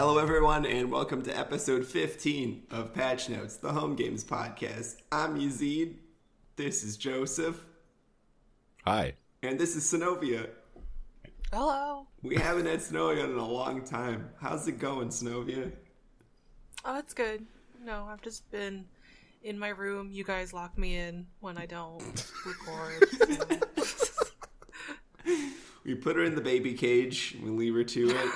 Hello, everyone, and welcome to episode 15 of Patch Notes, the Home Games podcast. I'm Yazeed. This is Joseph. Hi. And this is Senovia. Hello. We haven't had Senovia in a long time. How's it going, Senovia? Oh, it's good. No, I've just been in my room. You guys lock me in when I don't record. So. We put her in the baby cage. We leave her to it.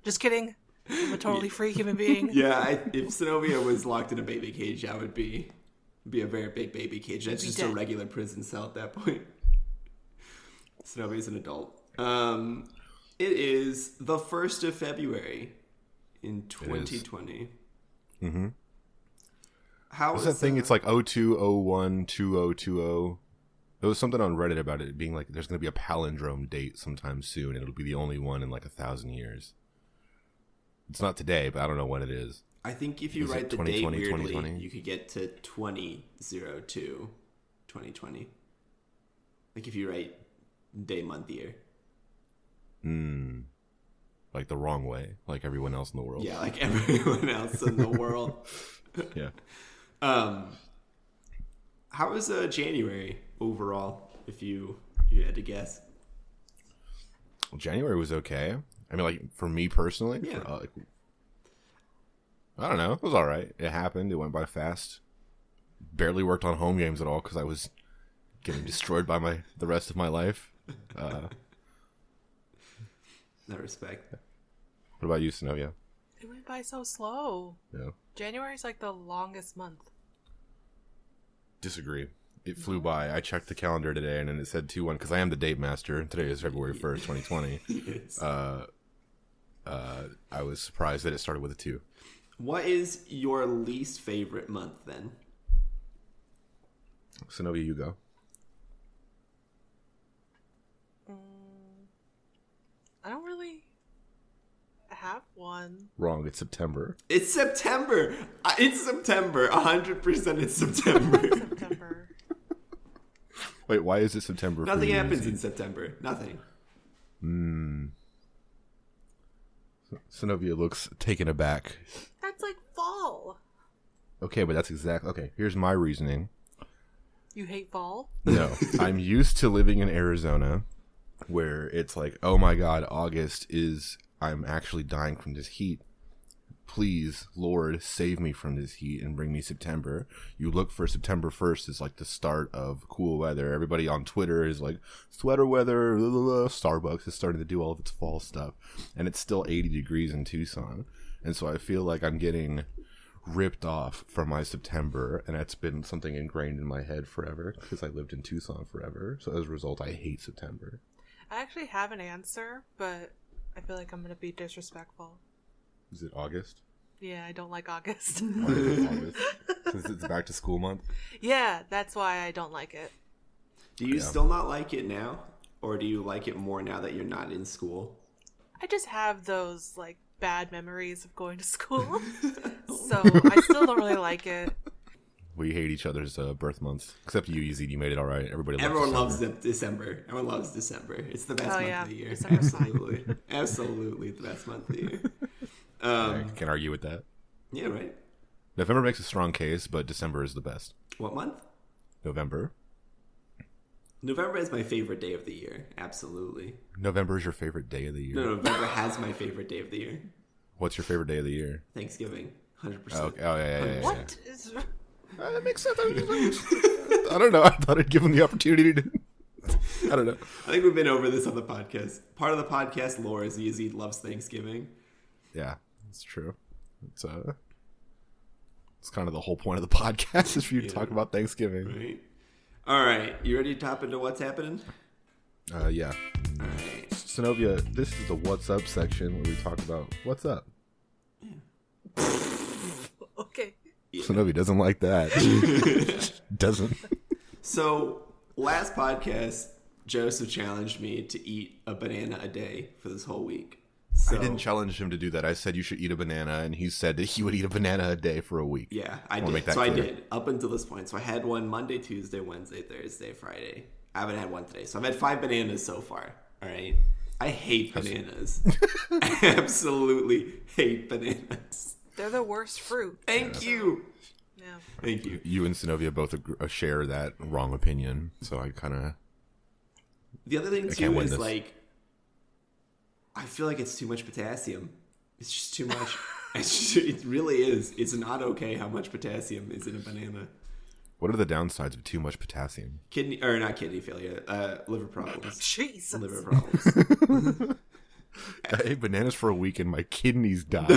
Just kidding. I'm a totally free human being. Yeah, if Senovia was locked in a baby cage, I would be a very big baby cage. That's just a regular prison cell at that point. Zenobia's an adult. It is the 1st of February in 2020. Mm-hmm. How What's that thing? It's like 02012020. There was something on Reddit about it being like there's going to be a palindrome date sometime soon, and it'll be the only one in like 1,000 years. It's not today, but I don't know when it is. I think if you write the date weirdly, you could get to 20/02/2020. Like if you write day, month, year. Like the wrong way, like everyone else in the world. Yeah, like everyone else in the world. Yeah. How was January overall, if you had to guess? January was okay. I mean, like, for me personally, yeah. I don't know. It was all right. It happened. It went by fast. Barely worked on home games at all because I was getting destroyed by the rest of my life. No respect. What about you, Senovia? It went by so slow. Yeah. January's like the longest month. Disagree. It flew by. I checked the calendar today, and then it said 2/1 because I am the date master. Today is February 1st, 2020. Yes. I was surprised that it started with a 2. What is your least favorite month, then? Senovia, you go. I don't really have one. Wrong. It's September. It's September. It's September. 100% it's September. September. Wait, why is it September? Nothing happens in September. Nothing. Senovia looks taken aback. That's like fall. Okay, but that's okay, here's my reasoning. You hate fall? No. I'm used to living in Arizona where it's like, oh my god, I'm actually dying from this heat. Please, Lord, save me from this heat and bring me September. You look for September 1st as like the start of cool weather. Everybody on Twitter is like, sweater weather, blah, blah, blah. Starbucks is starting to do all of its fall stuff. And it's still 80 degrees in Tucson. And so I feel like I'm getting ripped off from my September. And that's been something ingrained in my head forever because I lived in Tucson forever. So as a result, I hate September. I actually have an answer, but I feel like I'm going to be disrespectful. Is it August? Yeah, I don't like August. August. Since it's back to school month? Yeah, that's why I don't like it. Do you still not like it now? Or do you like it more now that you're not in school? I just have those, like, bad memories of going to school. So I still don't really like it. We hate each other's birth months. Except you, Yazeed. You made it all right. Everyone loves December. Everyone loves December. It's the best month of the year. Absolutely. Absolutely the best month of the year. I can't argue with that. Yeah, right. November makes a strong case, but December is the best. What month? November. November is my favorite day of the year. Absolutely. November is your favorite day of the year? No, November has my favorite day of the year. What's your favorite day of the year? Thanksgiving. 100%. Okay. Oh, yeah. What is... That makes sense. I don't know. I thought I'd give him the opportunity to... I don't know. I think we've been over this on the podcast. Part of the podcast lore is Yazeed loves Thanksgiving. Yeah, it's true. It's kind of the whole point of the podcast is for you to talk about Thanksgiving. Right. All right. You ready to top into what's happening? Yeah. All right. Senovia, this is the What's Up section where we talk about what's up. Okay. Yeah. Senovia doesn't like that. Doesn't. So, last podcast, Joseph challenged me to eat a banana a day for this whole week. So, I didn't challenge him to do that. I said you should eat a banana, and he said that he would eat a banana a day for a week. Yeah, I did. So I did, up until this point. So I had one Monday, Tuesday, Wednesday, Thursday, Friday. I haven't had one today. So I've had 5 bananas so far. All right. I hate bananas. I absolutely hate bananas. They're the worst fruit. Thank you. Yeah. Thank you. You and Senovia both share that wrong opinion, so I kind of... The other thing, too, is, like, I feel like it's too much potassium. It's just too much. It really is. It's not okay how much potassium is in a banana. What are the downsides of too much potassium? Not kidney failure. Liver problems. Jesus. Liver problems. I ate bananas for a week and my kidneys died.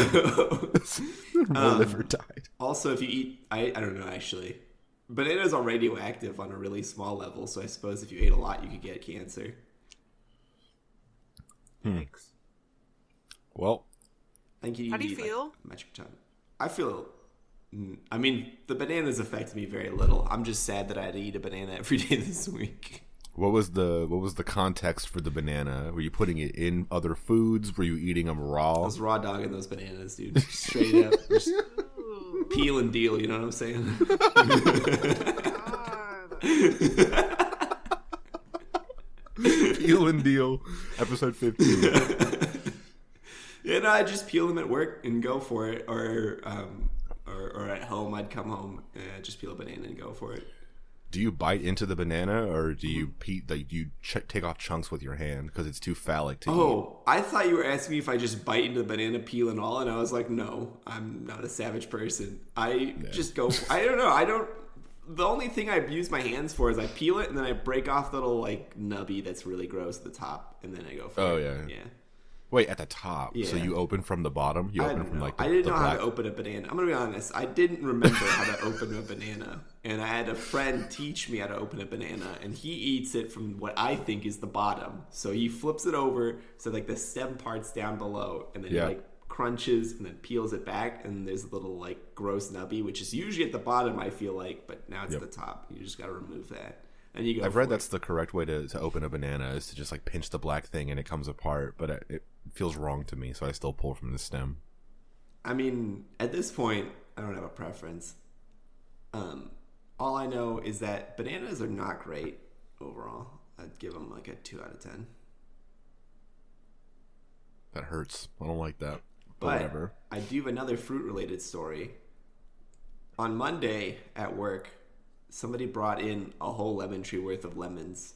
My liver died. Also, if you eat... I don't know, actually. Bananas are radioactive on a really small level, so I suppose if you ate a lot, you could get cancer. Thanks. Well... How do you feel? Like, metric ton. I feel... I mean, the bananas affect me very little. I'm just sad that I had to eat a banana every day this week. What was the context for the banana? Were you putting it in other foods? Were you eating them raw? I was raw dogging those bananas, dude. Straight up. Just peel and deal, you know what I'm saying? Peel and deal. Episode 15. Yeah, no, I'd just peel them at work and go for it. Or at home, I'd come home and just peel a banana and go for it. Do you bite into the banana, or do you take off chunks with your hand because it's too phallic to eat? Oh, I thought you were asking me if I just bite into the banana, peel and all, and I was like, no, I'm not a savage person. Just go. I don't know. The only thing I use my hands for is I peel it and then I break off the little like nubby that's really gross at the top, and then I go for it. Oh yeah. Wait, at the top. Yeah. So you open from the bottom? You open from like the, I didn't know how to open a banana. I'm going to be honest. I didn't remember how to open a banana. And I had a friend teach me how to open a banana. And he eats it from what I think is the bottom. So he flips it over so like the stem part's down below. And then he like crunches and then peels it back. And there's a little like gross nubby, which is usually at the bottom, I feel like. But now it's at the top. You just got to remove that. And you go. I've read that's the correct way to open a banana is to just like pinch the black thing and it comes apart. But it feels wrong to me, so I still pull from the stem. I mean, at this point, I don't have a preference. All I know is that bananas are not great overall. I'd give them like a 2 out of 10. That hurts. I don't like that. But whatever. I do have another fruit-related story. On Monday at work, somebody brought in a whole lemon tree worth of lemons.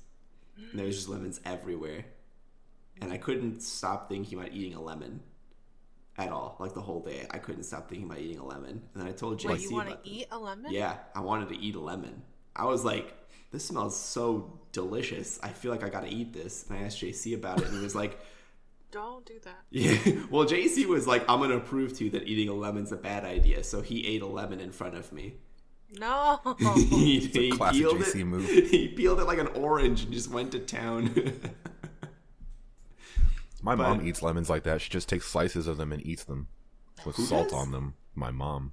And there was just lemons everywhere. And I couldn't stop thinking about eating a lemon at all. Like the whole day, I couldn't stop thinking about eating a lemon. And then I told JC, you want to eat a lemon? Yeah, I wanted to eat a lemon. I was like, this smells so delicious. I feel like I got to eat this. And I asked JC about it, and he was like, don't do that. Yeah. Well, JC was like, I'm going to prove to you that eating a lemon's a bad idea. So he ate a lemon in front of me. No. he classic peeled JC it. move. He peeled it like an orange and just went to town. My mom eats lemons like that. She just takes slices of them and eats them with salt on them. My mom.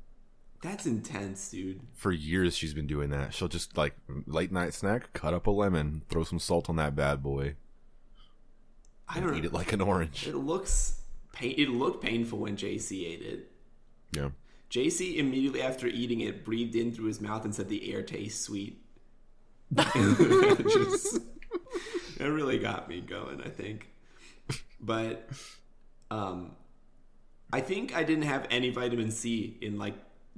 That's intense, dude. For years she's been doing that. She'll just like late night snack, cut up a lemon, throw some salt on that bad boy. And eat it like an orange. It looked painful when JC ate it. Yeah. JC immediately after eating it breathed in through his mouth and said the air tastes sweet. It really got me going, I think. But I think I didn't have any vitamin C in like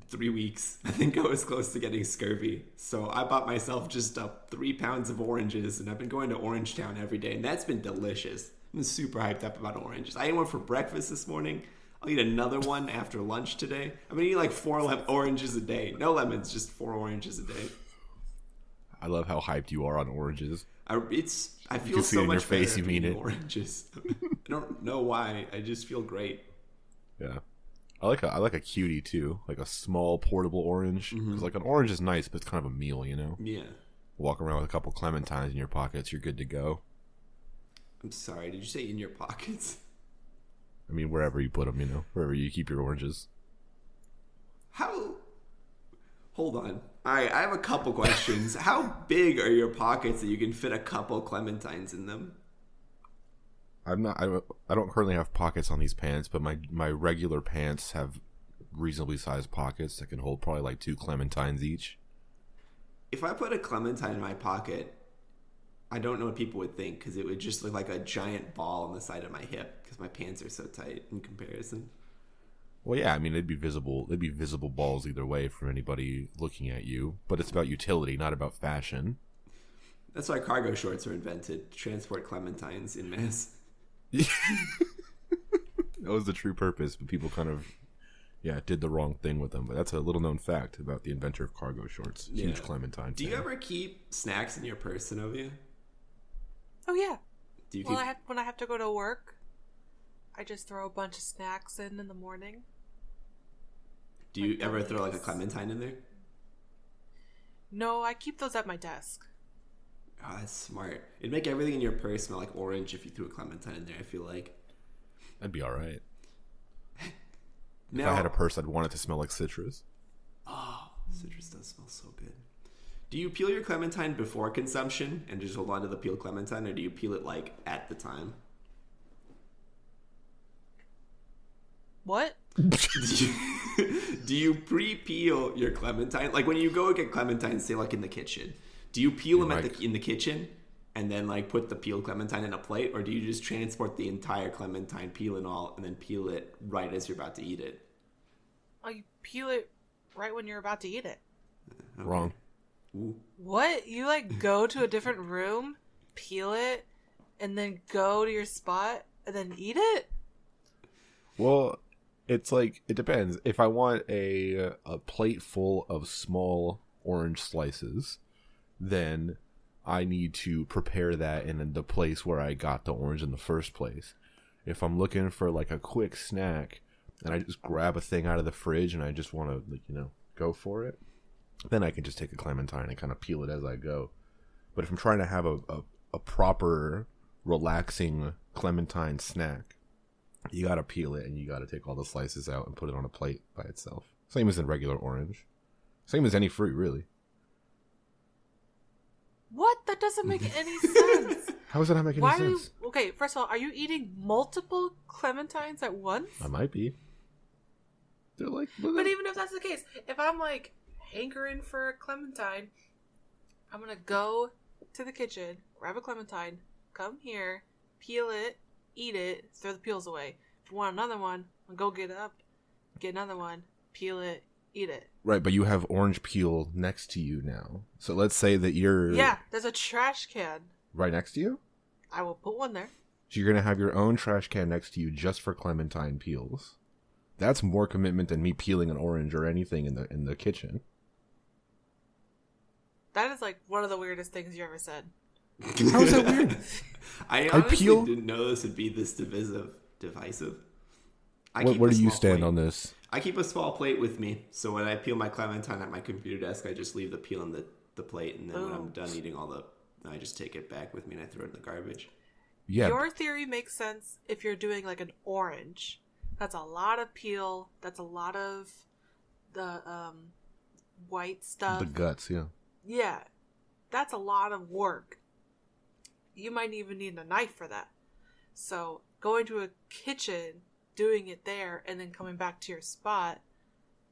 3 weeks. I think I was close to getting scurvy. So I bought myself just 3 pounds of oranges, and I've been going to Orangetown every day, and that's been delicious. I'm super hyped up about oranges. I ate one for breakfast this morning. I'll eat another one after lunch today. I've been eating like 4 oranges a day. No lemons, just 4 oranges a day. I love how hyped you are on oranges. I feel so much better after eating oranges. I don't know why. I just feel great. Yeah. I like a cutie too, like a small portable orange. Because like an orange is nice, but it's kind of a meal, you know. Yeah. Walk around with a couple clementines in your pockets, you're good to go. I'm sorry. Did you say in your pockets? I mean, wherever you put them, you know, wherever you keep your oranges. Hold on. All right, I have a couple questions. How big are your pockets that you can fit a couple clementines in them? I don't currently have pockets on these pants, but my regular pants have reasonably sized pockets that can hold probably like 2 clementines each. If I put a clementine in my pocket, I don't know what people would think because it would just look like a giant ball on the side of my hip because my pants are so tight in comparison. Well, yeah, I mean, they'd be visible balls either way from anybody looking at you, but it's about utility, not about fashion. That's why cargo shorts were invented, to transport clementines in mass. That was the true purpose, but people kind of, did the wrong thing with them. But that's a little known fact about the inventor of cargo shorts. Yeah. Huge clementine Do you ever keep snacks in your purse, Senovia? Oh, yeah. Do you when I have to go to work, I just throw a bunch of snacks in the morning. Do you ever throw like a clementine in there? No, I keep those at my desk. Oh, that's smart. It'd make everything in your purse smell like orange if you threw a clementine in there, I feel like. That'd be alright. Now, if I had a purse, I'd want it to smell like citrus. Oh, citrus does smell so good. Do you peel your clementine before consumption and just hold on to the peeled clementine, or do you peel it like at the time? What? Do you pre-peel your clementine? Like when you go get clementines, say like in the kitchen, do you peel them in the kitchen and then like put the peeled clementine in a plate, or do you just transport the entire clementine, peel and all, and then peel it right as you're about to eat it? Oh, you peel it right when you're about to eat it. Okay. Wrong. Ooh. What? You like go to a different room, peel it, and then go to your spot and then eat it? Well, it's like, it depends. If I want a plate full of small orange slices, then I need to prepare that in the place where I got the orange in the first place. If I'm looking for like a quick snack and I just grab a thing out of the fridge and I just want to, like, go for it, then I can just take a clementine and kind of peel it as I go. But if I'm trying to have a proper, relaxing clementine snack, you gotta peel it and you gotta take all the slices out and put it on a plate by itself. Same as in regular orange. Same as any fruit, really. What? That doesn't make any sense. How does that not make any sense? Okay, first of all, are you eating multiple clementines at once? I might be. They're like, but even if that's the case, if I'm like hankering for a clementine, I'm gonna go to the kitchen, grab a clementine, come here, peel it, eat it, throw the peels away. If you want another one, I'll go get another one, peel it, eat it. Right, but you have orange peel next to you now. So let's say that you're... Yeah, there's a trash can. Right next to you? I will put one there. So you're going to have your own trash can next to you just for clementine peels. That's more commitment than me peeling an orange or anything in the kitchen. That is like one of the weirdest things you ever said. How is that weird? I honestly didn't know this would be this divisive. Where do you stand on this? I keep a small plate with me, so when I peel my clementine at my computer desk, I just leave the peel on the plate, and then when I'm done eating I just take it back with me and I throw it in the garbage. Yeah. Your theory makes sense if you're doing like an orange. That's a lot of peel. That's a lot of the white stuff. The guts, yeah. Yeah. That's a lot of work. You might even need a knife for that. So going to a kitchen, doing it there, and then coming back to your spot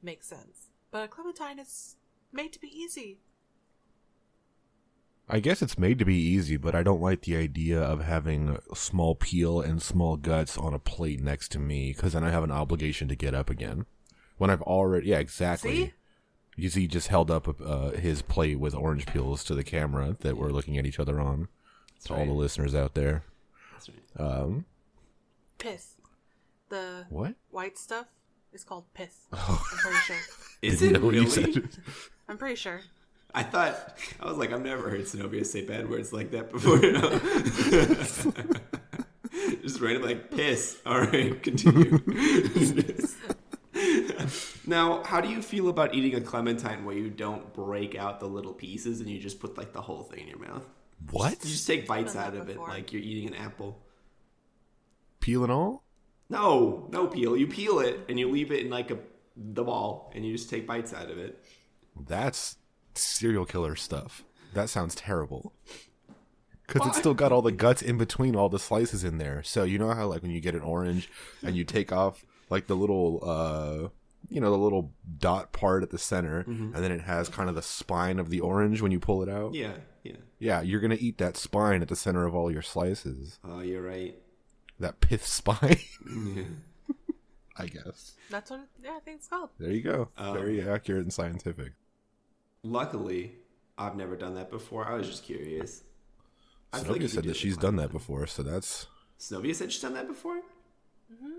makes sense. But a clementine is made to be easy. I guess it's made to be easy, but I don't like the idea of having small peel and small guts on a plate next to me, because then I have an obligation to get up again. When I've already... Yeah, exactly. See? He just held up his plate with orange peels to the camera that we're looking at each other on. That's to right. All the listeners out there. That's right. Piss. The what? White stuff is called piss. Oh. I'm pretty sure. Is it really? I'm pretty sure. I was like, I've never heard Senovia say bad words like that before. Just randomly like, piss. All right, continue. Now, how do you feel about eating a clementine where you don't break out the little pieces and you just put like the whole thing in your mouth? What? You just take bites out of it like you're eating an apple. Peel and all? No peel. You peel it and you leave it in like the ball and you just take bites out of it. That's serial killer stuff. That sounds terrible. Because it's still got all the guts in between all the slices in there. So you know how like when you get an orange and you take off like the little the little dot part at the center, and then it has kind of the spine of the orange when you pull it out. Yeah. Yeah, you're going to eat that spine at the center of all your slices. Oh, you're right. That pith spine. Yeah. I guess. That's what I think it's called. There you go. Very accurate and scientific. Luckily, I've never done that before. I was just curious. Senovia said that she's done that before, so that's... Senovia said she's done that before? Mm-hmm.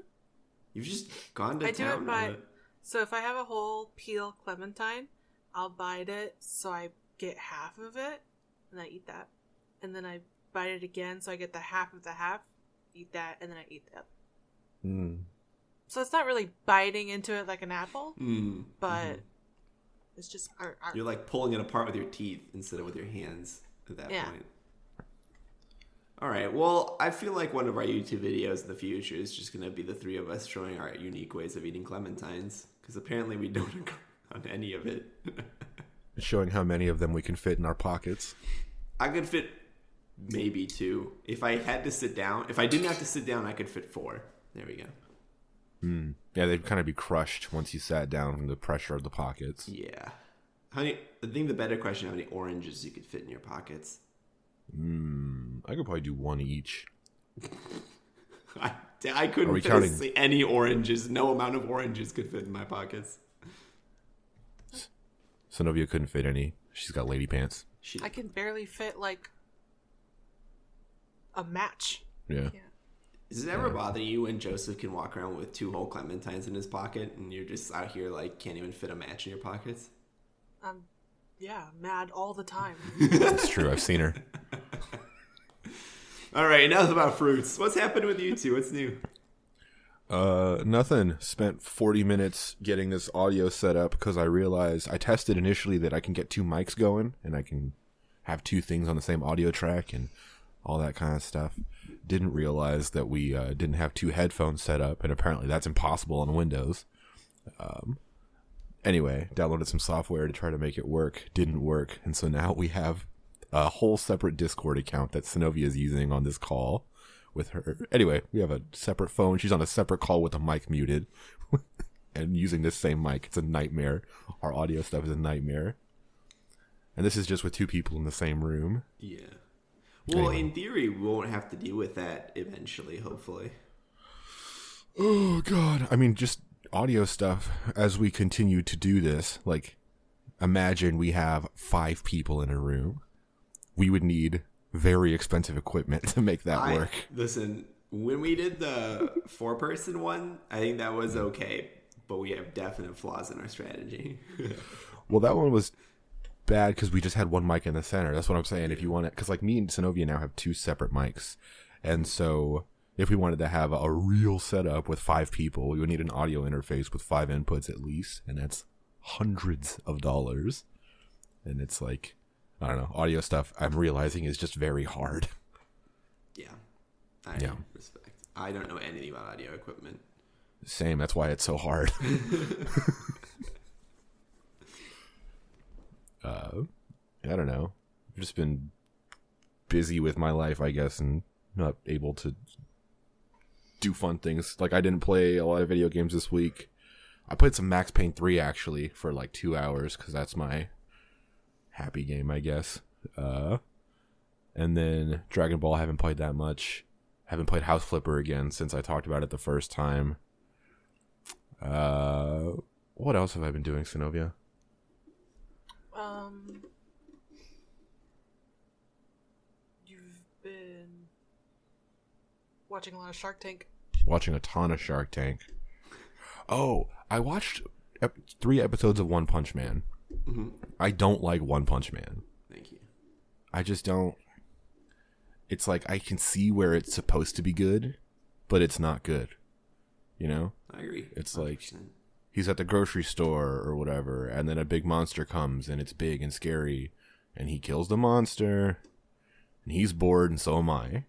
You've just gone to town. I do it so if I have a whole peel clementine, I'll bite it so I get half of it, and I eat that. And then I bite it again so I get the half of the half, eat that, and then I eat that. So it's not really biting into it like an apple, but it's just... You're like pulling it apart with your teeth instead of with your hands at that point. All right. Well, I feel like one of our YouTube videos in the future is just going to be the three of us showing our unique ways of eating clementines, because apparently we don't agree on any of it. Showing how many of them we can fit in our pockets. I could fit maybe 2. If I had to sit down, if I didn't have to sit down, I could fit 4. There we go. Yeah, they'd kind of be crushed once you sat down from the pressure of the pockets. Yeah. I think the better question, how many oranges you could fit in your pockets? I could probably do 1 each. I couldn't fit any oranges. No amount of oranges could fit in my pockets. Senovia couldn't fit any. She's got lady pants. I can barely fit like a match. Yeah. Does it ever bother you when Joseph can walk around with 2 whole clementines in his pocket and you're just out here like can't even fit a match in your pockets? Yeah, mad all the time. That's true. I've seen her. All right, enough about fruits. What's happened with you two? What's new? Nothing. Spent 40 minutes getting this audio set up because I realized I tested initially that I can get 2 mics going and I can have 2 things on the same audio track and all that kind of stuff. Didn't realize that we didn't have 2 headphones set up, and apparently that's impossible on Windows. Anyway, downloaded some software to try to make it work. Didn't work, and so now we have a whole separate Discord account that Senovia is using on this call with her. Anyway, we have a separate phone. She's on a separate call with the mic muted and using this same mic. It's a nightmare. Our audio stuff is a nightmare. And this is just with 2 people in the same room. Yeah. Well, anyway. In theory, we won't have to deal with that eventually, hopefully. Oh, God. I mean, just audio stuff as we continue to do this. Like, imagine we have 5 people in a room. We would need very expensive equipment to make that work. Listen, when we did the 4-person one, I think that was okay. But we have definite flaws in our strategy. Well, that one was bad because we just had 1 mic in the center. That's what I'm saying. If you want it, because like me and Senovia now have 2 separate mics, and so if we wanted to have a real setup with 5 people, we would need an audio interface with 5 inputs at least, and that's hundreds of dollars. And it's like, I don't know, audio stuff I'm realizing is just very hard. Yeah, I respect. I don't know anything about audio equipment. Same. That's why it's so hard. I don't know. I've just been busy with my life, I guess, and not able to do fun things. Like, I didn't play a lot of video games this week. I played some Max Payne 3, actually, for like 2 hours, because that's my happy game, I guess. And then Dragon Ball, I haven't played that much. Haven't played House Flipper again since I talked about it the first time. What else have I been doing, Senovia? You've been watching a lot of Shark Tank. Watching a ton of Shark Tank. Oh, I watched 3 episodes of One Punch Man. Mm-hmm. I don't like One Punch Man. Thank you. I just don't. It's like I can see where it's supposed to be good, but it's not good. You know? I agree. It's 100%. Like he's at the grocery store or whatever, and then a big monster comes, and it's big and scary, and he kills the monster, and he's bored, and so am I.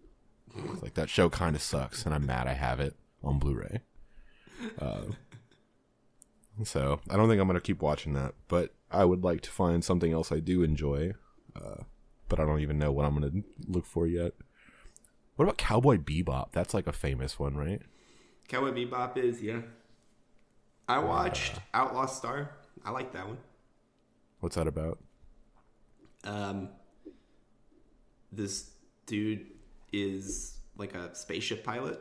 It's like, that show kind of sucks, and I'm mad I have it on Blu-ray. So I don't think I'm going to keep watching that, but I would like to find something else I do enjoy, but I don't even know what I'm going to look for yet. What about Cowboy Bebop? That's like a famous one, right? Cowboy Bebop is, yeah. I watched Outlaw Star. I like that one. What's that about? This dude is like a spaceship pilot.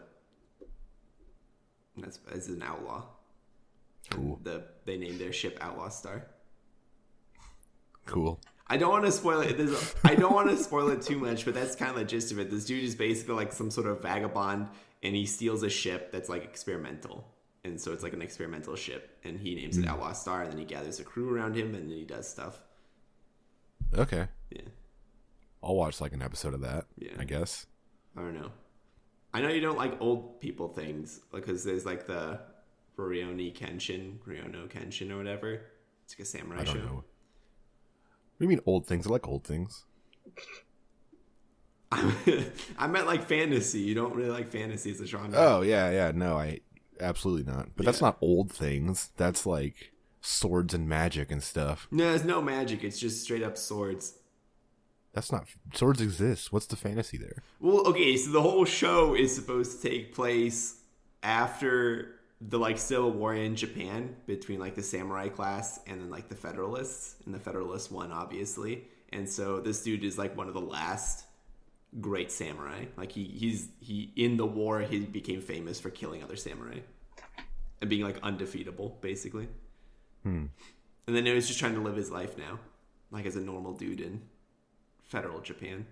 And that's as an outlaw. Cool. They named their ship Outlaw Star. Cool. I don't want to spoil it. I don't want to spoil it too much, but that's kind of the gist of it. This dude is basically like some sort of vagabond, and he steals a ship that's like experimental. And so it's like an experimental ship, and he names it Outlaw Star, and then he gathers a crew around him, and then he does stuff. Okay. Yeah. I'll watch like an episode of that, I guess. I don't know. I know you don't like old people things, because there's like the Rurouni Kenshin or whatever. It's like a samurai show. Know. What do you mean old things? I like old things. I meant like fantasy. You don't really like fantasy as a genre. Oh, yeah. No, I absolutely not. But that's not old things. That's like swords and magic and stuff. No, there's no magic. It's just straight up swords. That's not... Swords exist. What's the fantasy there? Well, okay, so the whole show is supposed to take place after the like Civil War in Japan between like the samurai class and then like the Federalists, and the Federalists won obviously. And so this dude is like one of the last great samurai. Like he in the war he became famous for killing other samurai and being like undefeatable basically. And then he was just trying to live his life now, like as a normal dude in Federal Japan.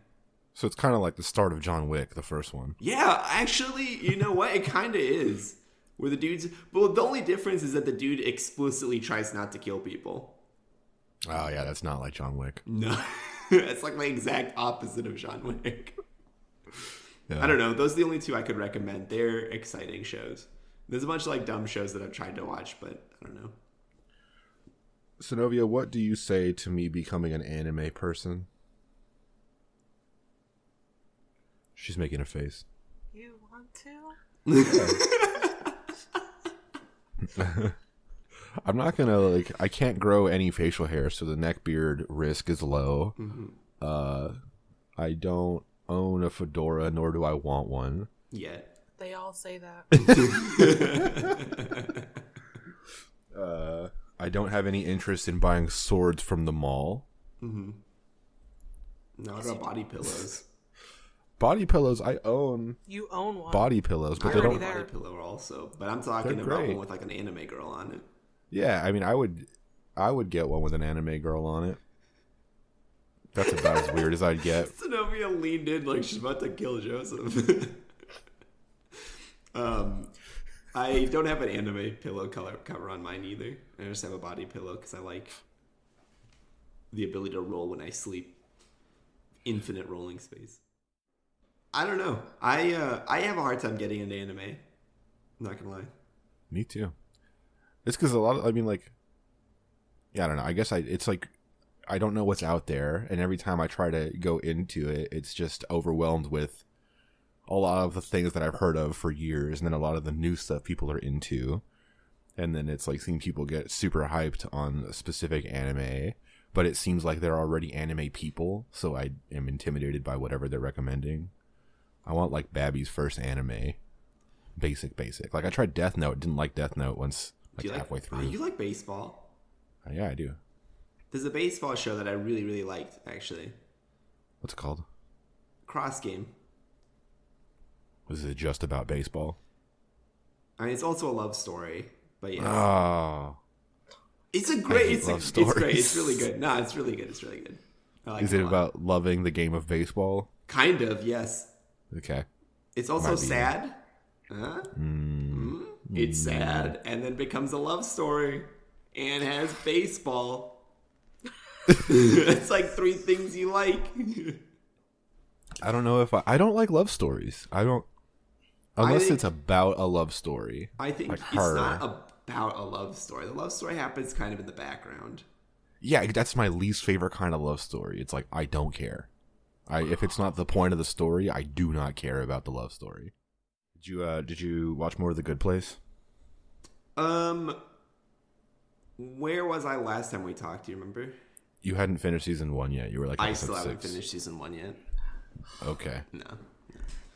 So it's kind of like the start of John Wick, the first one. Yeah, actually, you know what? It kind of is. Where the dude's... Well, the only difference is that the dude explicitly tries not to kill people. Oh, yeah, that's not like John Wick. No. It's like the exact opposite of John Wick. Yeah. I don't know. Those are the only two I could recommend. They're exciting shows. There's a bunch of like dumb shows that I've tried to watch, but I don't know. Senovia, what do you say to me becoming an anime person? She's making a face. You want to? I'm not gonna like. I can't grow any facial hair, so the neck beard risk is low. I don't own a fedora, nor do I want one Yet. They all say that. I don't have any interest in buying swords from the mall. No, what about body pillows? Body pillows, I own. You own one. Body pillows, but I they own don't. a body pillow also, but I'm talking They're about great. one with like an anime girl on it. Yeah, I mean, I would get one with an anime girl on it. That's about as weird as I'd get. Senovia leaned in like she's about to kill Joseph. I don't have an anime pillow cover on mine either. I just have a body pillow because I like the ability to roll when I sleep. Infinite rolling space. I don't know. I have a hard time getting into anime. I'm not gonna lie. Me too. It's because a lot of, I mean, like, yeah, I don't know. I guess it's like, I don't know what's out there. And every time I try to go into it, it's just overwhelmed with a lot of the things that I've heard of for years. And then a lot of the new stuff people are into. And then it's like seeing people get super hyped on a specific anime. But it seems like they're already anime people. So I am intimidated by whatever they're recommending. I want like Babby's first anime. Basic. Like I tried Death Note. Didn't like Death Note once. Like halfway through. Oh, you like baseball? Yeah, I do. There's a baseball show that I really, really liked, actually. What's it called? Cross Game. Was it just about baseball? I mean, it's also a love story, but yeah. Oh. It's a great, it's great. It's really good. No, it's really good. I like Is it about loving the game of baseball? Kind of, yes. Okay. It's also sad. Huh? It's sad, and then becomes a love story, and has baseball. It's like 3 things you like. I don't know if I don't like love stories. I don't, unless it's about a love story. I think like it's not about a love story. The love story happens kind of in the background. Yeah, that's my least favorite kind of love story. It's like, I don't care. If it's not the point of the story, I do not care about the love story. Did you watch more of The Good Place? Where was I last time we talked? Do you remember? You hadn't finished season 1 yet. You were like, I still haven't finished season 1 yet. Okay. No.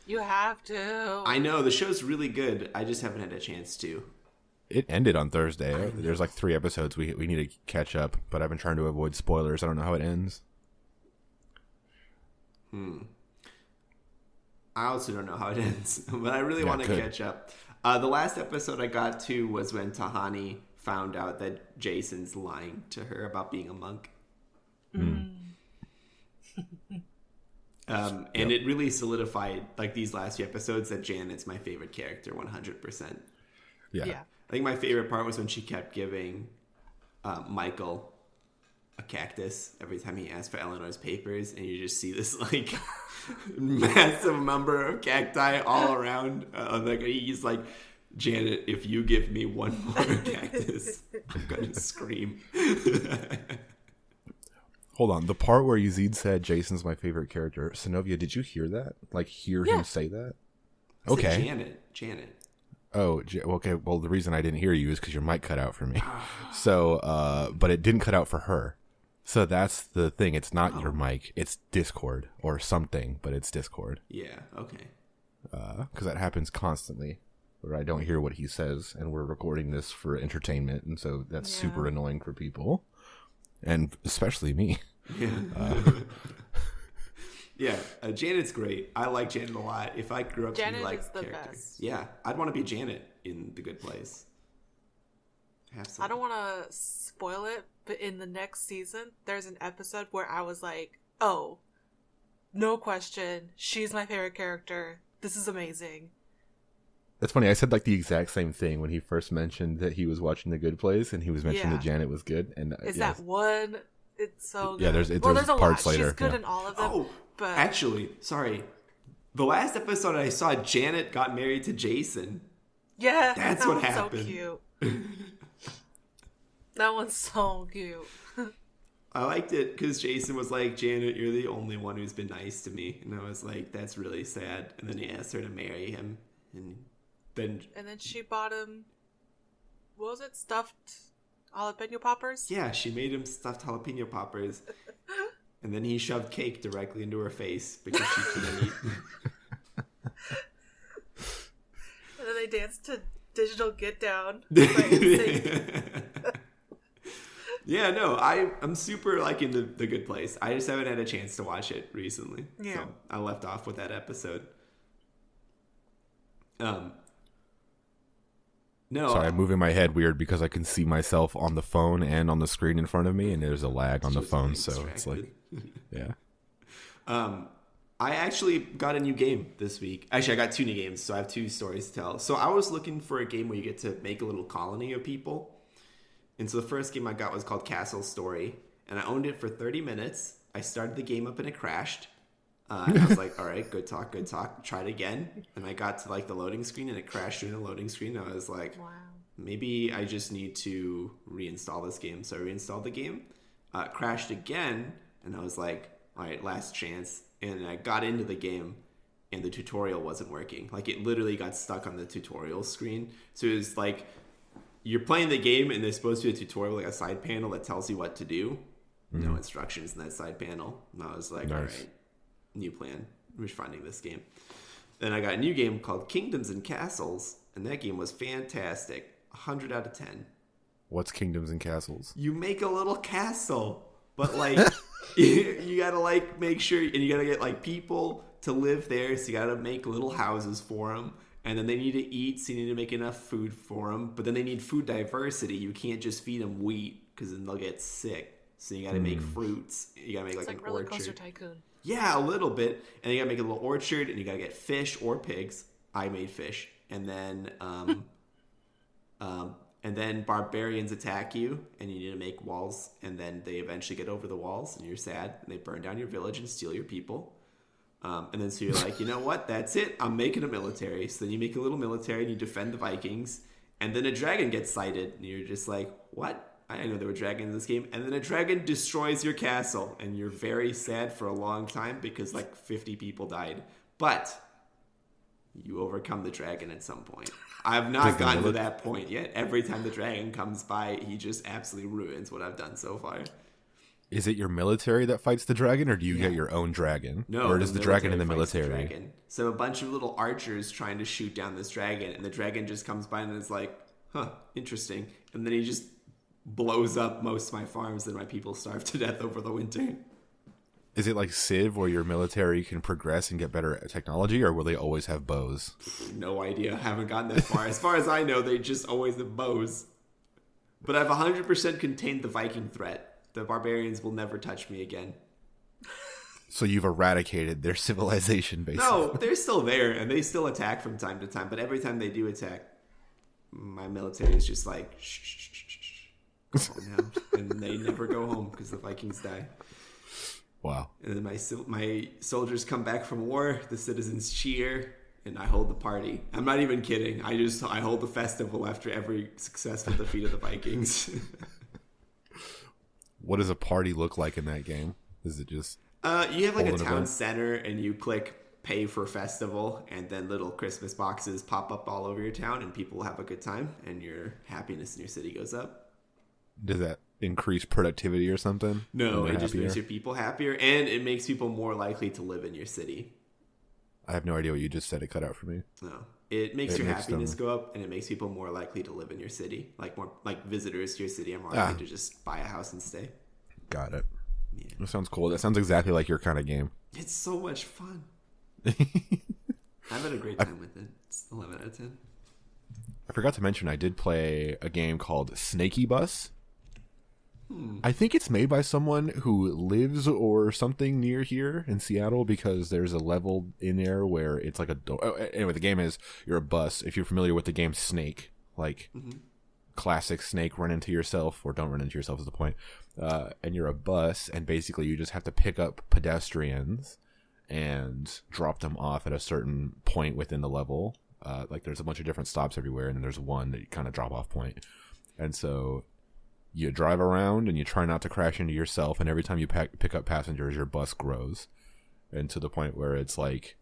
You have to. I know the show's really good. I just haven't had a chance to. It ended on Thursday. There's like 3 episodes we need to catch up, but I've been trying to avoid spoilers. I don't know how it ends. I also don't know how it ends, but I really want to catch up. The last episode I got to was when Tahani found out that Jason's lying to her about being a monk. And it really solidified, like, these last few episodes that Janet's my favorite character, 100%. Yeah. I think my favorite part was when she kept giving Michael a cactus every time he asked for Eleanor's papers, and you just see this, like, massive number of cacti all around. Like, he's like, Janet, if you give me one more cactus, I'm going to scream. Hold on. The part where Yazeed said Jason's my favorite character. Senovia, did you hear that? Like, hear him say that? Okay. Janet. Oh, okay. Well, the reason I didn't hear you is because your mic cut out for me. So, but it didn't cut out for her. So that's the thing. It's not your mic. It's Discord or something, but it's Discord. Yeah, okay. Because that happens constantly, where I don't hear what he says, and we're recording this for entertainment, and so that's super annoying for people, and especially me. Yeah. Janet's great. I like Janet a lot. If I grew up to be like Janet is the character, best. yeah, I'd want to be Janet in The Good Place. I don't want to spoil it, but in the next season, there's an episode where I was like, oh, no question, she's my favorite character. This is amazing. That's funny. I said like the exact same thing when he first mentioned that he was watching The Good Place, and he was mentioning that Janet was good. And that one? It's so good. Yeah, there's a parts lot. Later. She's good in all of them. But actually, sorry. The last episode I saw, Janet got married to Jason. Yeah, that's what happened. So cute. That one's so cute. I liked it because Jason was like, Janet, you're the only one who's been nice to me. And I was like, that's really sad. And then he asked her to marry him. And then she bought him, what was it, stuffed jalapeno poppers? Yeah, she made him stuffed jalapeno poppers. And then he shoved cake directly into her face because she couldn't eat. And then they danced to Digital Get Down. Yeah, no, I'm super liking the Good Place. I just haven't had a chance to watch it recently. Yeah. So I left off with that episode. No. Sorry, I'm moving my head weird because I can see myself on the phone and on the screen in front of me, and there's a lag on the phone, so it's like, yeah. I actually got a new game this week. Actually, I got 2 new games, so I have 2 stories to tell. So I was looking for a game where you get to make a little colony of people. And so the first game I got was called Castle Story, and I owned it for 30 minutes. I started the game up and it crashed. And I was like, all right, good talk. Try it again. And I got to like the loading screen and it crashed during the loading screen. And I was like, wow, maybe I just need to reinstall this game. So I reinstalled the game, crashed again. And I was like, all right, last chance. And I got into the game and the tutorial wasn't working. Like it literally got stuck on the tutorial screen. So it was like, you're playing the game and there's supposed to be a tutorial, like a side panel that tells you what to do. No instructions in that side panel. And I was like, all right, new plan. We're finding this game. Then I got a new game called Kingdoms and Castles, and that game was fantastic. 100 out of 10. What's Kingdoms and Castles? You make a little castle, but like you gotta like make sure, and you gotta get like people to live there, so you gotta make little houses for them. And then they need to eat, so you need to make enough food for them. But then they need food diversity. You can't just feed them wheat because then they'll get sick. So you got to make fruits. You got to make like an Roller orchard. Coaster Tycoon. Yeah, a little bit. And you got to make a little orchard, and you got to get fish or pigs. I made fish, and then barbarians attack you, and you need to make walls. And then they eventually get over the walls, and you're sad. And they burn down your village and steal your people. And then so you're like, you know what? That's it. I'm making a military. So then you make a little military and you defend the Vikings. And then a dragon gets sighted. And you're just like, what? I didn't know there were dragons in this game. And then a dragon destroys your castle. And you're very sad for a long time because like 50 people died. But you overcome the dragon at some point. I've not gotten to that point yet. Every time the dragon comes by, he just absolutely ruins what I've done so far. Is it your military that fights the dragon, or do you get your own dragon? No, or is the dragon in the military? So a bunch of little archers trying to shoot down this dragon, and the dragon just comes by and is like, huh, interesting. And then he just blows up most of my farms and my people starve to death over the winter. Is it like Civ where your military can progress and get better technology, or will they always have bows? No idea. I haven't gotten that far. As far as I know, they just always have bows. But I've 100% contained the Viking threat. The barbarians will never touch me again. So you've eradicated their civilization, basically. No, they're still there, and they still attack from time to time. But every time they do attack, my military is just like, shh, shh, shh, shh, shh. Calm down. And they never go home because the Vikings die. Wow. And then my soldiers come back from war, the citizens cheer, and I hold the party. I'm not even kidding. I hold the festival after every successful defeat of the Vikings. What does a party look like in that game? Is it just... you have like a town center, and you click pay for festival, and then little Christmas boxes pop up all over your town, and people have a good time, and your happiness in your city goes up. Does that increase productivity or something? No, it just makes your people happier, and it makes people more likely to live in your city. I have no idea what you just said. It cut out for me. No, it makes your happiness go up, and it makes people more likely to live in your city. Like visitors to your city are more likely to just buy a house and stay. Got it. Yeah. That sounds cool. That sounds exactly like your kind of game. It's so much fun. I've had a great time with it. It's 11 out of 10. I forgot to mention I did play a game called Snaky Bus. I think it's made by someone who lives or something near here in Seattle, because there's a level in there where it's like anyway, the game is you're a bus. If you're familiar with the game Snake, like classic Snake, run into yourself, or don't run into yourself is the point. And you're a bus, and basically you just have to pick up pedestrians and drop them off at a certain point within the level. Like there's a bunch of different stops everywhere, and then there's one that kind of drop off point. And so you drive around and you try not to crash into yourself, and every time you pick up passengers, your bus grows, and to the point where it's like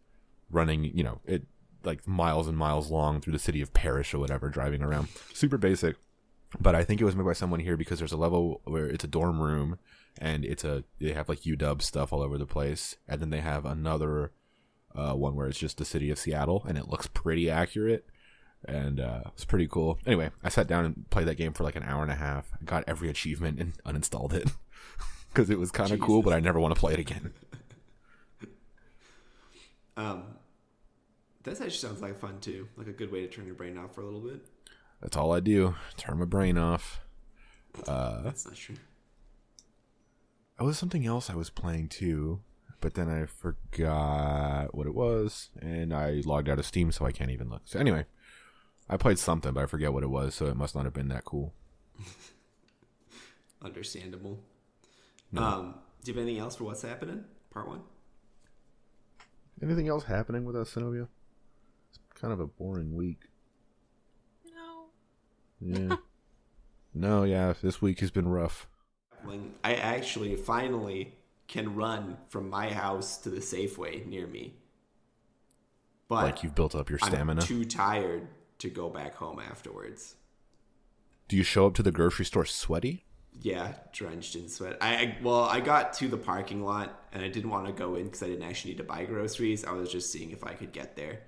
running, it like miles and miles long through the city of Parrish or whatever, driving around. Super basic, but I think it was made by someone here because there's a level where it's a dorm room, and they have like UW stuff all over the place, and then they have another one where it's just the city of Seattle, and it looks pretty accurate. And it's pretty cool. Anyway, I sat down and played that game for like an hour and a half. I got every achievement and uninstalled it because it was kind of cool, but I never want to play it again. That actually sounds like fun too. Like a good way to turn your brain off for a little bit. That's all I do. Turn my brain off. That's not true. Oh, there's something else I was playing too, but then I forgot what it was, and I logged out of Steam, so I can't even look. So anyway, I played something, but I forget what it was, so it must not have been that cool. Understandable. No. Do you have anything else for what's happening? Part 1? Anything else happening with us, Senovia? It's kind of a boring week. No. Yeah. No, yeah, this week has been rough. I actually finally can run from my house to the Safeway near me. But like you've built up your stamina? I'm too tired to go back home afterwards. Do you show up to the grocery store sweaty? Yeah, drenched in sweat. I got to the parking lot, and I didn't want to go in because I didn't actually need to buy groceries. I was just seeing if I could get there.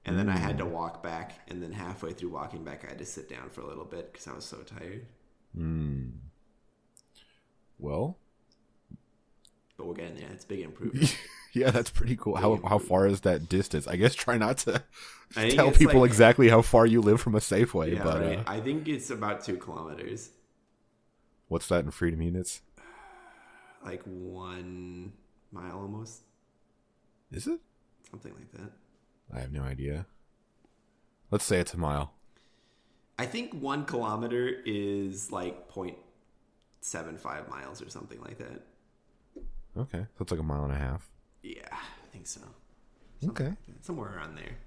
And then I had to walk back, and then halfway through walking back, I had to sit down for a little bit because I was so tired. Well, but we're getting there. It's a big improvement. Yeah, that's pretty cool. How far is that distance? I guess try not to tell people exactly how far you live from a Safeway. Yeah, but right. I think it's about 2 kilometers. What's that in freedom units? Like 1 mile almost. Is it? Something like that. I have no idea. Let's say it's a mile. I think 1 kilometer is like 0.75 miles or something like that. Okay, so it's like a mile and a half. Yeah, I think so. Okay. Somewhere around there.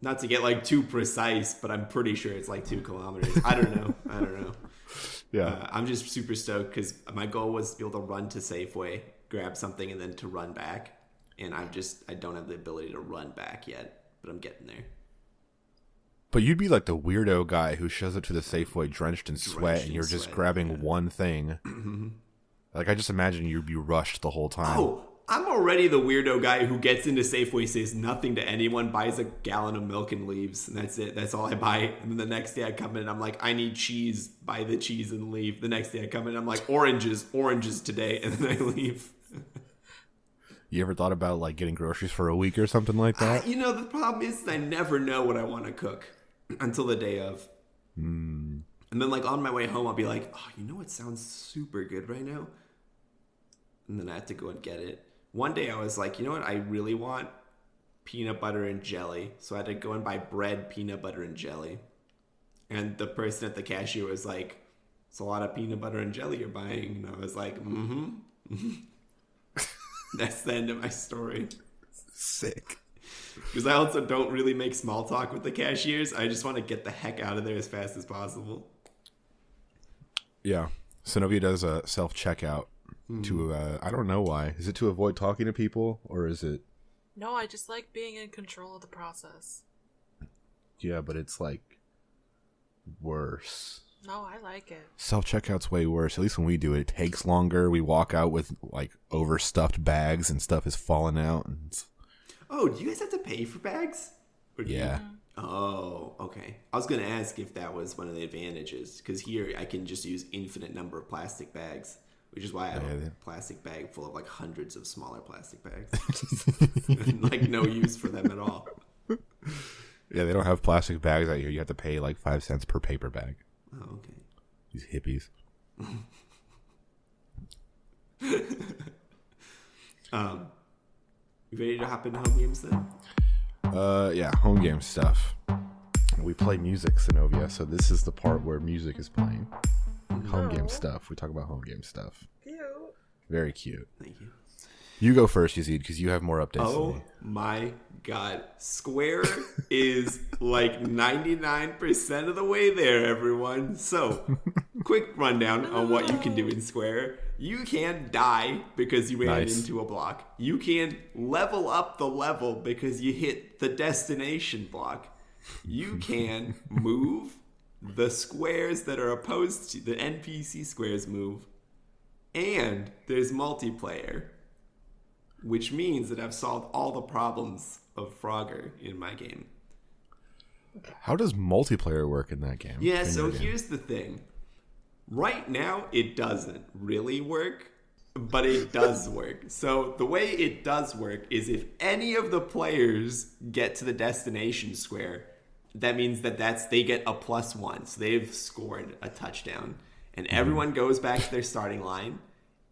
Not to get like too precise, but I'm pretty sure it's like 2 kilometers. I don't know. Yeah. I'm just super stoked because my goal was to be able to run to Safeway, grab something, and then to run back. And I don't have the ability to run back yet, but I'm getting there. But you'd be like the weirdo guy who shows up to the Safeway drenched in sweat, and you're just grabbing one thing. Like, I just imagine you'd be rushed the whole time. Oh, I'm already the weirdo guy who gets into Safeway, says nothing to anyone, buys a gallon of milk and leaves, and that's it. That's all I buy. And then the next day I come in and I'm like, I need cheese, buy the cheese and leave. The next day I come in and I'm like, oranges today, and then I leave. You ever thought about like getting groceries for a week or something like that? The problem is I never know what I want to cook until the day of. And then like on my way home I'll be like, oh, you know what sounds super good right now? And then I have to go and get it. One day I was like, you know what I really want? Peanut butter and jelly. So I had to go and buy bread, peanut butter, and jelly. And the person at the cashier was like, it's a lot of peanut butter and jelly you're buying. And I was like, That's the end of my story. Sick. Because I also don't really make small talk with the cashiers. I just want to get the heck out of there as fast as possible. Yeah. Senovia does a self-checkout to, I don't know why. Is it to avoid talking to people, or is it? No, I just like being in control of the process. Yeah, but it's like worse. No, I like it. Self-checkout's way worse. At least when we do it, it takes longer. We walk out with like overstuffed bags and stuff is falling out. And oh, do you guys have to pay for bags? Yeah. Oh, okay. I was going to ask if that was one of the advantages, because here I can just use infinite number of plastic bags, which is why I have a plastic bag full of like hundreds of smaller plastic bags. Like no use for them at all. Yeah, they don't have plastic bags out here. You have to pay like 5 cents per paper bag. Oh, okay. These hippies. You ready to hop into home games then? Yeah, home game stuff. We play music, Senovia, so this is the part where music is playing. Home game stuff. We talk about home game stuff. Cute. Very cute. Thank you. You go first, Yazeed, because you have more updates than me. Oh my god. Square is like 99% of the way there, everyone. So, quick rundown on what you can do in Square. You can die because you ran into a block. You can level up the level because you hit the destination block. You can move the squares that are opposed to the NPC squares move. And there's multiplayer, which means that I've solved all the problems of Frogger in my game. How does multiplayer work in that game? Yeah, so here's the thing. Right now, it doesn't really work, but it does work. So the way it does work is if any of the players get to the destination square, that means that they get a +1. So they've scored a touchdown. And everyone goes back to their starting line,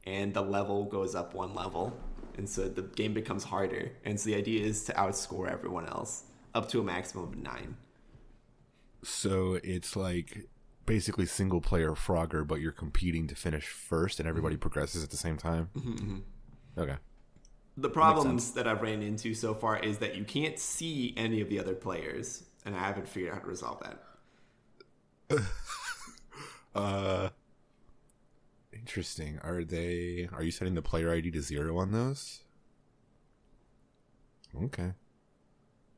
and the level goes up one level. And so the game becomes harder. And so the idea is to outscore everyone else up to a maximum of 9. So it's like basically single player Frogger, but you're competing to finish first and everybody progresses at the same time? Okay. The problems that I've ran into so far is that you can't see any of the other players. And I haven't figured out how to resolve that. Interesting. Are you setting the player ID to 0 on those? Okay.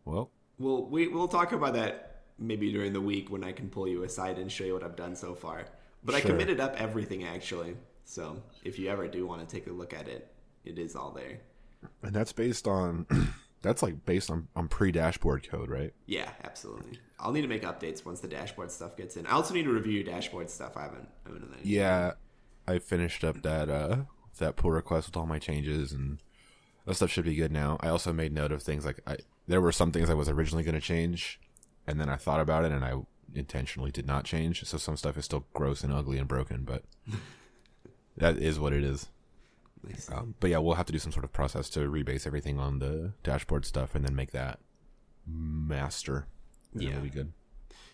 Well, we'll talk about that maybe during the week when I can pull you aside and show you what I've done so far. But sure. I committed up everything actually. So if you ever do want to take a look at it, it is all there. And that's based on that's like based on pre-dashboard code, right? Yeah, absolutely. I'll need to make updates once the dashboard stuff gets in. I also need to review your dashboard stuff. I haven't done that. Yeah. I finished up that pull request with all my changes, and that stuff should be good now. I also made note of things like there were some things I was originally going to change, and then I thought about it, and I intentionally did not change. So some stuff is still gross and ugly and broken, but that is what it is. But yeah, we'll have to do some sort of process to rebase everything on the dashboard stuff, and then make that master. Yeah, that'll be good.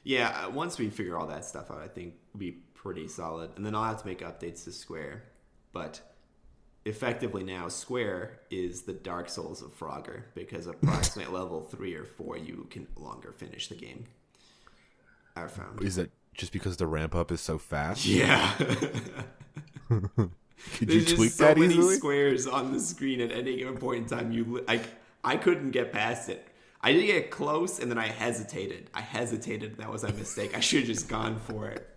Yeah, once we figure all that stuff out, I think we'll be pretty solid. And then I'll have to make updates to Square. But effectively now, Square is the Dark Souls of Frogger, because approximate level 3 or 4, you can no longer finish the game. I found. Is that just because the ramp up is so fast? Yeah. Could There's you tweak just so that many easily? squares on the screen at any given point in time. I couldn't get past it. I did get close, and then I hesitated. That was a mistake. I should have just gone for it.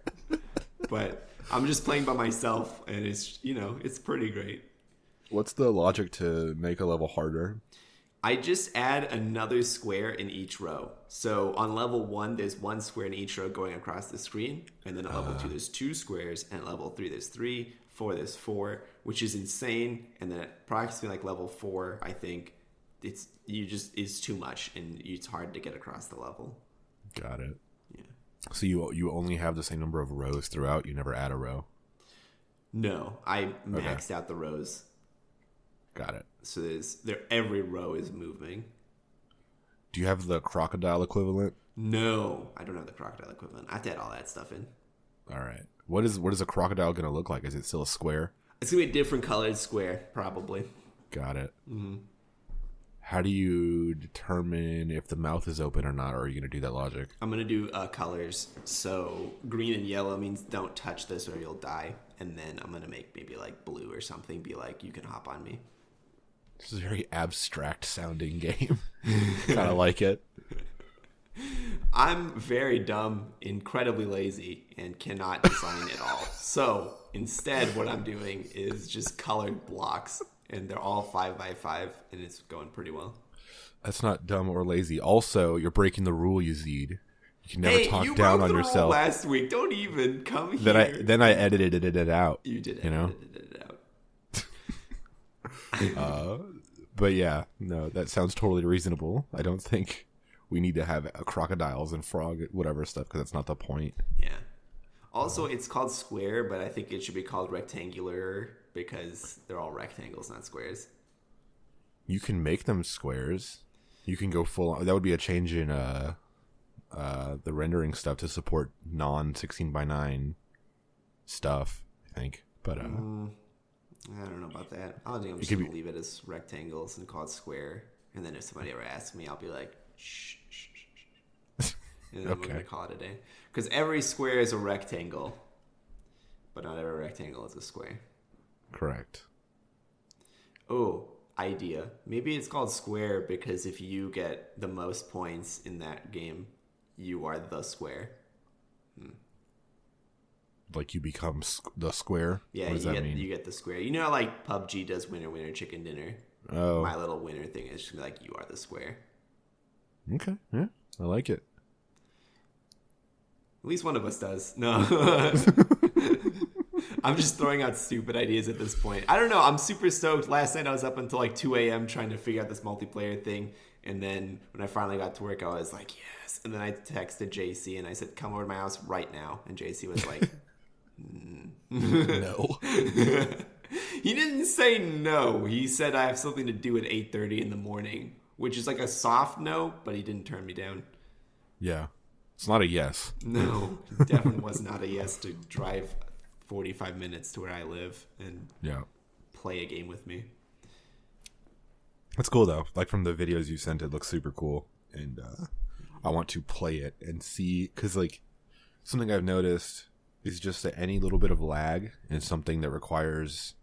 But I'm just playing by myself, and it's pretty great. What's the logic to make a level harder? I just add another square in each row. So on level 1, there's 1 square in each row going across the screen. And then at level 2, there's 2 squares. And at level 3, there's 3. 4, there's 4, which is insane. And then at approximately like level 4, I think it's too much. And it's hard to get across the level. Got it. Yeah. So you only have the same number of rows throughout? You never add a row? No, I maxed out the rows. Got it. So every row is moving. Do you have the crocodile equivalent? No, I don't have the crocodile equivalent. I have to add all that stuff in. All right. What is a crocodile going to look like? Is it still a square? It's going to be a different colored square, probably. Got it. Mm-hmm. How do you determine if the mouth is open or not, or are you going to do that logic? I'm going to do colors. So green and yellow means don't touch this or you'll die. And then I'm going to make maybe like blue or something be like, you can hop on me. This is a very abstract sounding game. Kind of like it. I'm very dumb, incredibly lazy, and cannot design at all. So instead, what I'm doing is just colored blocks, and they're all 5x5, and it's going pretty well. That's not dumb or lazy. Also, you're breaking the rule, Yazeed. You can never talk you down broke on the yourself. rule last week. Don't even come here. Then I edited it out. You did. You know. It out. But yeah, no, that sounds totally reasonable. I don't think we need to have crocodiles and frog whatever stuff because that's not the point. Yeah. Also, it's called square, but I think it should be called rectangular because they're all rectangles, not squares. You can make them squares. You can go full on. That would be a change in the rendering stuff to support non 16:9 stuff, I think. But I don't know about that. I think I'm just going to leave it as rectangles and call it square. And then if somebody ever asks me, I'll be like, shh. And then we're going to call it a day. Because every square is a rectangle. But not every rectangle is a square. Correct. Oh, idea. Maybe it's called square because if you get the most points in that game, you are the square. Like you become the square? Yeah, what does that mean? You get the square. You know how like PUBG does winner, winner, chicken dinner? Oh. My little winner thing is just gonna be like, you are the square. Okay, yeah, I like it. At least one of us does. No. I'm just throwing out stupid ideas at this point. I don't know. I'm super stoked. Last night I was up until like 2 a.m. trying to figure out this multiplayer thing. And then when I finally got to work, I was like, yes. And then I texted JC and I said, come over to my house right now. And JC was like... No. He didn't say no. He said I have something to do at 8:30 in the morning, which is like a soft no, but he didn't turn me down. Yeah. It's not a yes. No, definitely was not a yes to drive 45 minutes to where I live and play a game with me. That's cool though. Like from the videos you sent, it looks super cool. And I want to play it and see, because like something I've noticed is just that any little bit of lag is something that requires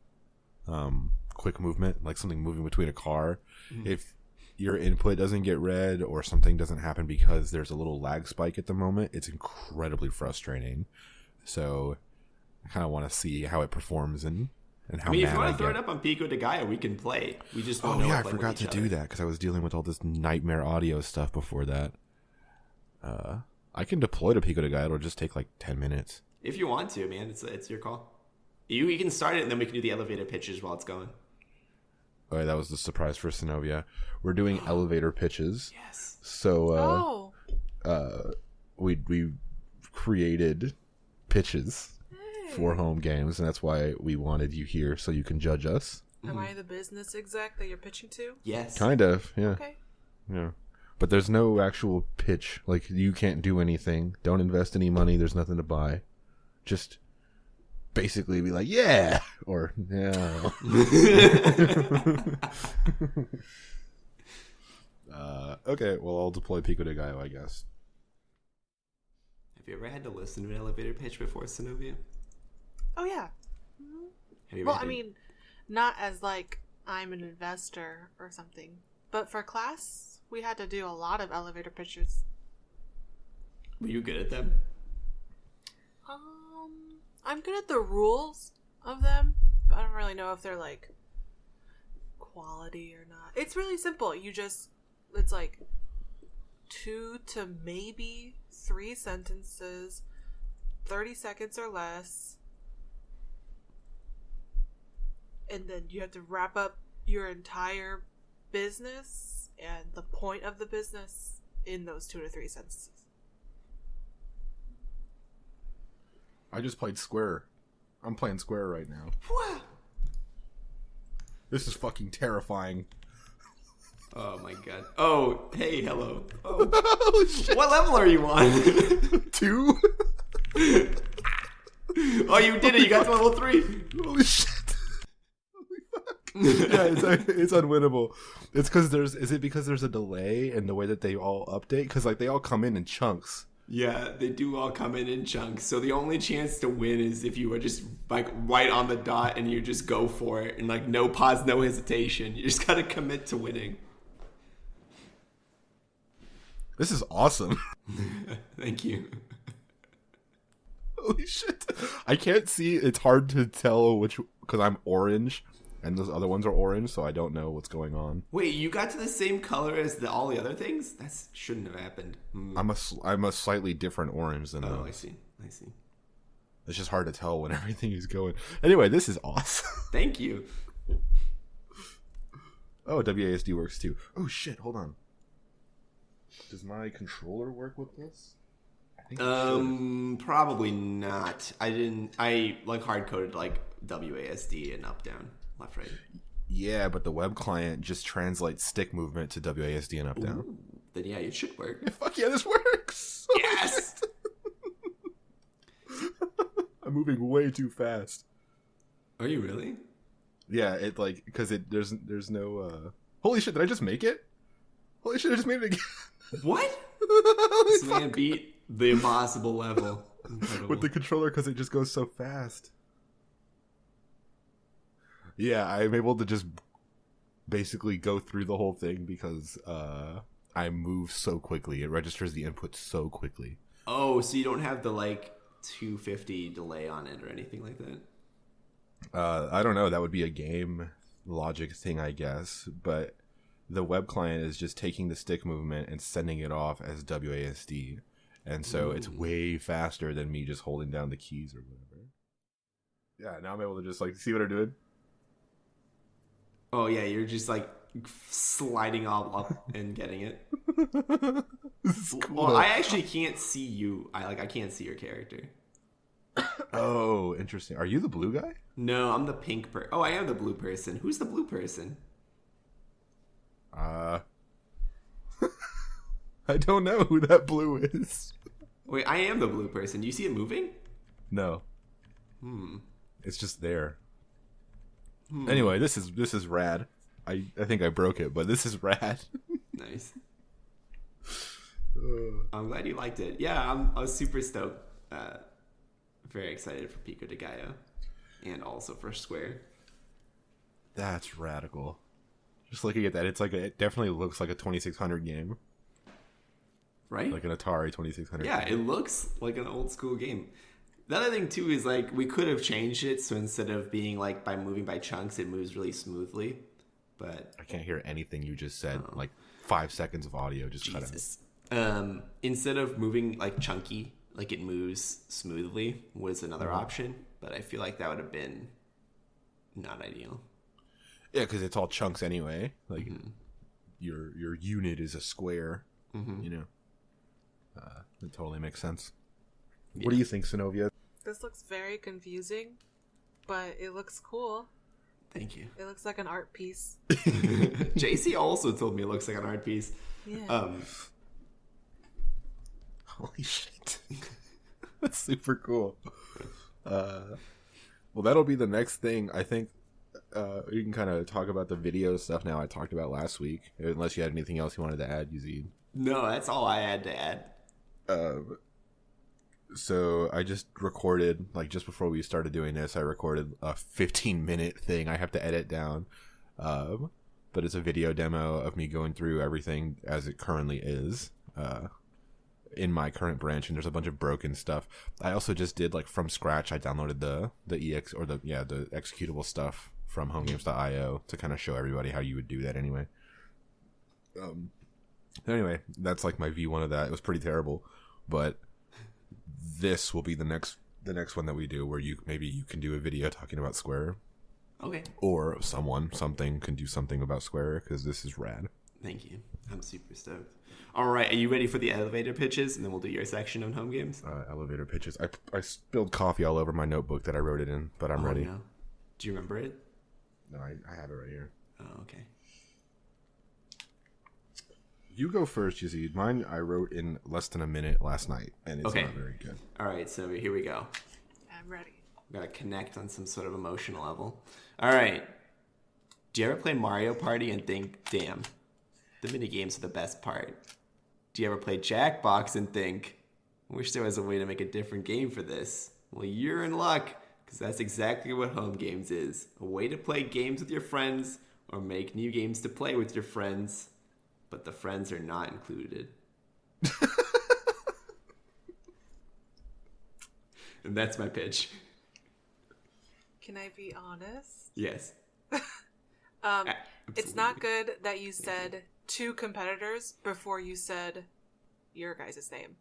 quick movement, like something moving between a car. Mm-hmm. If your input doesn't get read or something doesn't happen because there's a little lag spike at the moment, it's incredibly frustrating. So I kind of want to see how it performs and how. I mean, if you want to throw it up on Pico de Gallo, we can play. We just don't know. I forgot to do that because I was dealing with all this nightmare audio stuff before that. I can deploy to Pico de Gallo. It'll just take like 10 minutes. If you want to, man, it's your call. You can start it, and then we can do the elevator pitches while it's going. Oh, yeah, that was the surprise for Senovia. We're doing elevator pitches. Yes. So, we created pitches for home games, and that's why we wanted you here, so you can judge us. Am I the business exec that you're pitching to? Yes. Kind of, yeah. Okay. Yeah. But there's no actual pitch. Like, you can't do anything. Don't invest any money. There's nothing to buy. Just basically be like, yeah, or yeah. Okay, well, I'll deploy Pico de Gallo, I guess. Have you ever had to listen to an elevator pitch before, Senovia? Oh, yeah. Mm-hmm. Well, I mean, not as like I'm an investor or something, but for class, we had to do a lot of elevator pitches. Were you good at them? I'm good at the rules of them, but I don't really know if they're like quality or not. It's really simple. It's like 2 to maybe 3 sentences, 30 seconds or less. And then you have to wrap up your entire business and the point of the business in those 2 to 3 sentences. I just played Square. I'm playing Square right now. This is fucking terrifying. Oh my god. Oh, hey, hello. Oh, what level are you on? 2? Oh, you did it. You got to level 3. Holy shit. Holy fuck. Yeah, it's unwinnable. It's because there's a delay in the way that they all update? Because like they all come in chunks. Yeah, they do all come in chunks. So the only chance to win is if you are just like right on the dot and you just go for it and like no pause, no hesitation. You just gotta commit to winning. This is awesome. Thank you. Holy shit. I can't see. It's hard to tell because I'm orange and those other ones are orange, so I don't know what's going on. Wait, you got to the same color as all the other things? That shouldn't have happened. I'm a slightly different orange than those. Oh, I see. It's just hard to tell when everything is going. Anyway, this is awesome. Thank you. Oh, WASD works too. Oh shit, hold on. Does my controller work with this? I think it should. Probably not. I like hard coded like WASD and up down, left right. Yeah, but the web client just translates stick movement to WASD and up down. Ooh, then yeah, it should work. Yeah, fuck yeah, this works. Yes. I'm moving way too fast. Are you really? Yeah, it like because there's no. Holy shit! Did I just make it? Holy shit! I just made it again. What? This man beat the impossible level. Incredible. With the controller because it just goes so fast. Yeah, I'm able to just basically go through the whole thing because I move so quickly. It registers the input so quickly. Oh, so you don't have the like 250 delay on it or anything like that? I don't know. That would be a game logic thing, I guess. But the web client is just taking the stick movement and sending it off as WASD. And so it's way faster than me just holding down the keys or whatever. Yeah, now I'm able to just like see what I'm doing. Oh yeah, you're just like sliding all up and getting it. This is cool. Well, I actually can't see you. I can't see your character. Oh, interesting. Are you the blue guy? No, I'm the pink person. Oh, I am the blue person. Who's the blue person? I don't know who that blue is. Wait, I am the blue person. You see it moving? No. It's just there. Anyway, this is rad. I think I broke it, but this is rad. Nice. I'm glad you liked it. Yeah, I was super stoked. Very excited for Pico de Gallo, and also for Square. That's radical. Just looking at that, it definitely looks like a 2600 game, right? Like an Atari 2600. Yeah, game. It looks like an old school game. The other thing too is like we could have changed it so instead of being like by moving by chunks, it moves really smoothly. But I can't hear anything you just said. Like 5 seconds of audio just Jesus. Cut out. Instead of moving like chunky, like it moves smoothly was another option, but I feel like that would have been not ideal. Yeah, because it's all chunks anyway. Like your unit is a square. You know, it totally makes sense. Yeah. What do you think, Senovia? This looks very confusing, but it looks cool. Thank you. It looks like an art piece. JC also told me it looks like an art piece. Yeah. Holy shit. That's super cool. Well, that'll be the next thing. I think you can kind of talk about the video stuff now I talked about last week. Unless you had anything else you wanted to add, Yazeed. No, that's all I had to add. So I just recorded, like just before we started doing this, I recorded a 15-minute thing I have to edit down. But it's a video demo of me going through everything as it currently is in my current branch, and there's a bunch of broken stuff. I also just did like from scratch. I downloaded the executable stuff from homegames.io to kind of show everybody how you would do that anyway. Anyway, that's like my V1 of that. It was pretty terrible, but this will be the next one that we do, where you can do a video talking about Square. Okay. Or something can do something about Square, because this is rad. Thank you. I'm super stoked. All right, are you ready for the elevator pitches? And then we'll do your section on home games. Elevator pitches. I spilled coffee all over my notebook that I wrote it in, but I'm ready. No. Do you remember it? No, I have it right here. Oh, okay. You go first, Yazeed. Mine I wrote in less than a minute last night, and it's not very good. All right, so here we go. I'm ready. Got to connect on some sort of emotional level. All right. Do you ever play Mario Party and think, damn, the minigames are the best part? Do you ever play Jackbox and think, I wish there was a way to make a different game for this? Well, you're in luck, because that's exactly what home games is. A way to play games with your friends or make new games to play with your friends, but the friends are not included. And that's my pitch. Can I be honest? Yes. It's not good that you said 2 competitors before you said your guys' name.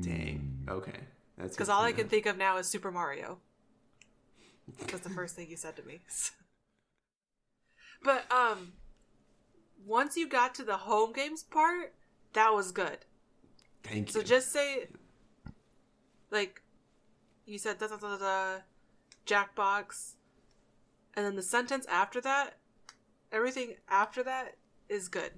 Dang. Okay. That's because all I can think of now is Super Mario. That's the first thing you said to me. But once you got to the home games part, that was good. Thank you. So just say, like, you said da da da da, Jackbox, and then the sentence after that, everything after that is good.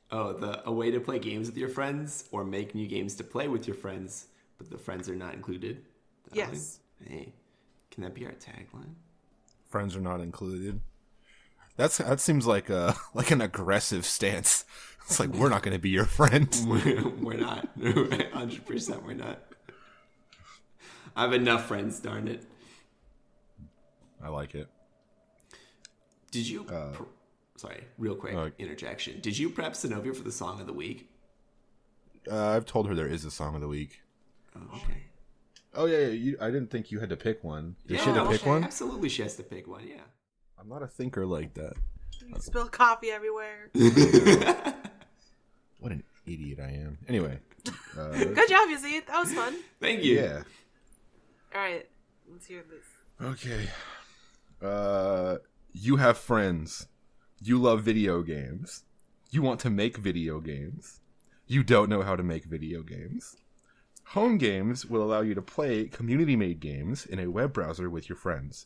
Oh, a way to play games with your friends or make new games to play with your friends, but the friends are not included. Yes. Hey, can that be our tagline? Friends are not included. That seems like an aggressive stance. It's like, we're not going to be your friends. We're not. 100% we're not. I have enough friends, darn it. I like it. Did you... sorry, real quick interjection. Did you prep Senovia for the song of the week? I've told her there is a song of the week. Oh, okay. Oh, yeah. I didn't think you had to pick one. Did she have to pick one? Absolutely, she has to pick one, yeah. I'm not a thinker like that. You spill coffee everywhere. What an idiot I am. Anyway. Good job, Yazeed. That was fun. Thank you. Yeah. All right. Let's hear this. Okay. You have friends. You love video games. You want to make video games. You don't know how to make video games. Home games will allow you to play community-made games in a web browser with your friends.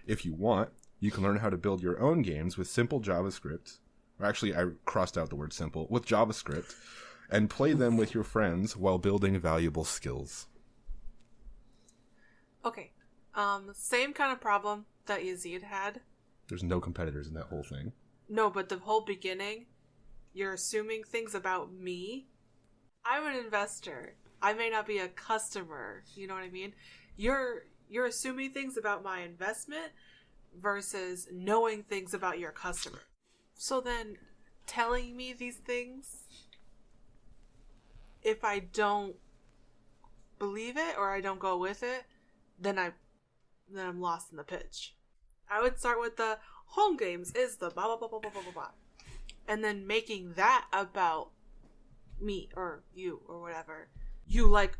If you want, you can learn how to build your own games with simple JavaScript. Or actually, I crossed out the word simple. With JavaScript. And play them with your friends while building valuable skills. Okay. Same kind of problem that Yazeed had. There's no competitors in that whole thing. No, but the whole beginning, you're assuming things about me. I'm an investor. I may not be a customer. You know what I mean? You're assuming things about my investment versus knowing things about your customer. So then, telling me these things, if I don't believe it or I don't go with it, then I'm lost in the pitch. I would start with the home games is the blah blah blah blah blah blah blah, and then making that about me or you or whatever. You like,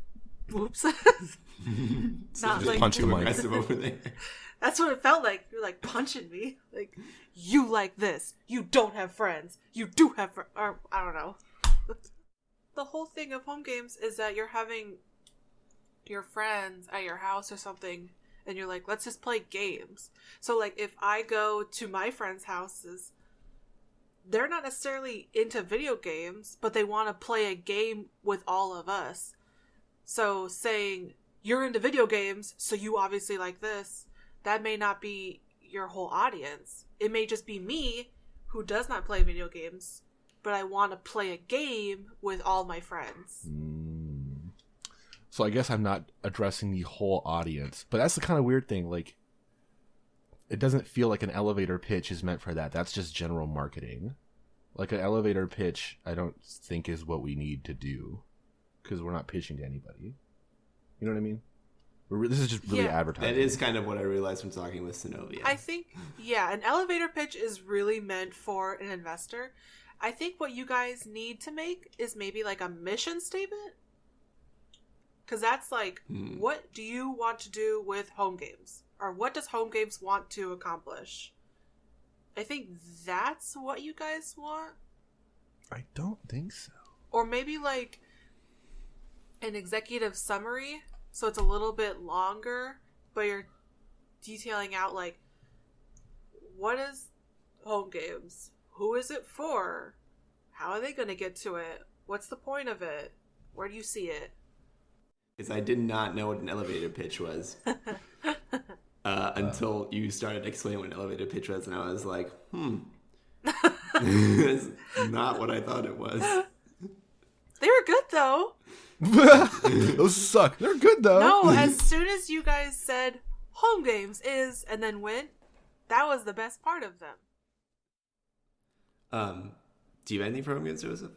whoops, not like punch too aggressive over there. That's what it felt like. You're like punching me. Like, you like this. You don't have friends. You do have or I don't know. The whole thing of home games is that you're having your friends at your house or something, and you're like, let's just play games. So, like, if I go to my friends' houses, they're not necessarily into video games, but they want to play a game with all of us. So, saying, you're into video games, so you obviously like this, that may not be your whole audience. It may just be me, who does not play video games, but I want to play a game with all my friends. So I guess I'm not addressing the whole audience, but that's the kind of weird thing. Like, it doesn't feel like an elevator pitch is meant for that. That's just general marketing. Like, an elevator pitch, I don't think is what we need to do, because we're not pitching to anybody. You know what I mean? This is just really Yeah. advertising. That is kind of what I realized when talking with Senovia. I think, an elevator pitch is really meant for an investor. I think what you guys need to make is maybe like a mission statement. Because that's like, what do you want to do with home games? Or what does home games want to accomplish? I think that's what you guys want. I don't think so. Or maybe like an executive summary. So it's a little bit longer, but you're detailing out like, what is home games? Who is it for? How are they going to get to it? What's the point of it? Where do you see it? Because I did not know what an elevator pitch was until you started explaining what an elevator pitch was, and I was like, that's not what I thought it was. They were good though. Those suck. They're good though. No, as soon as you guys said home games is and then went, that was the best part of them. Do you have anything for home games, Joseph?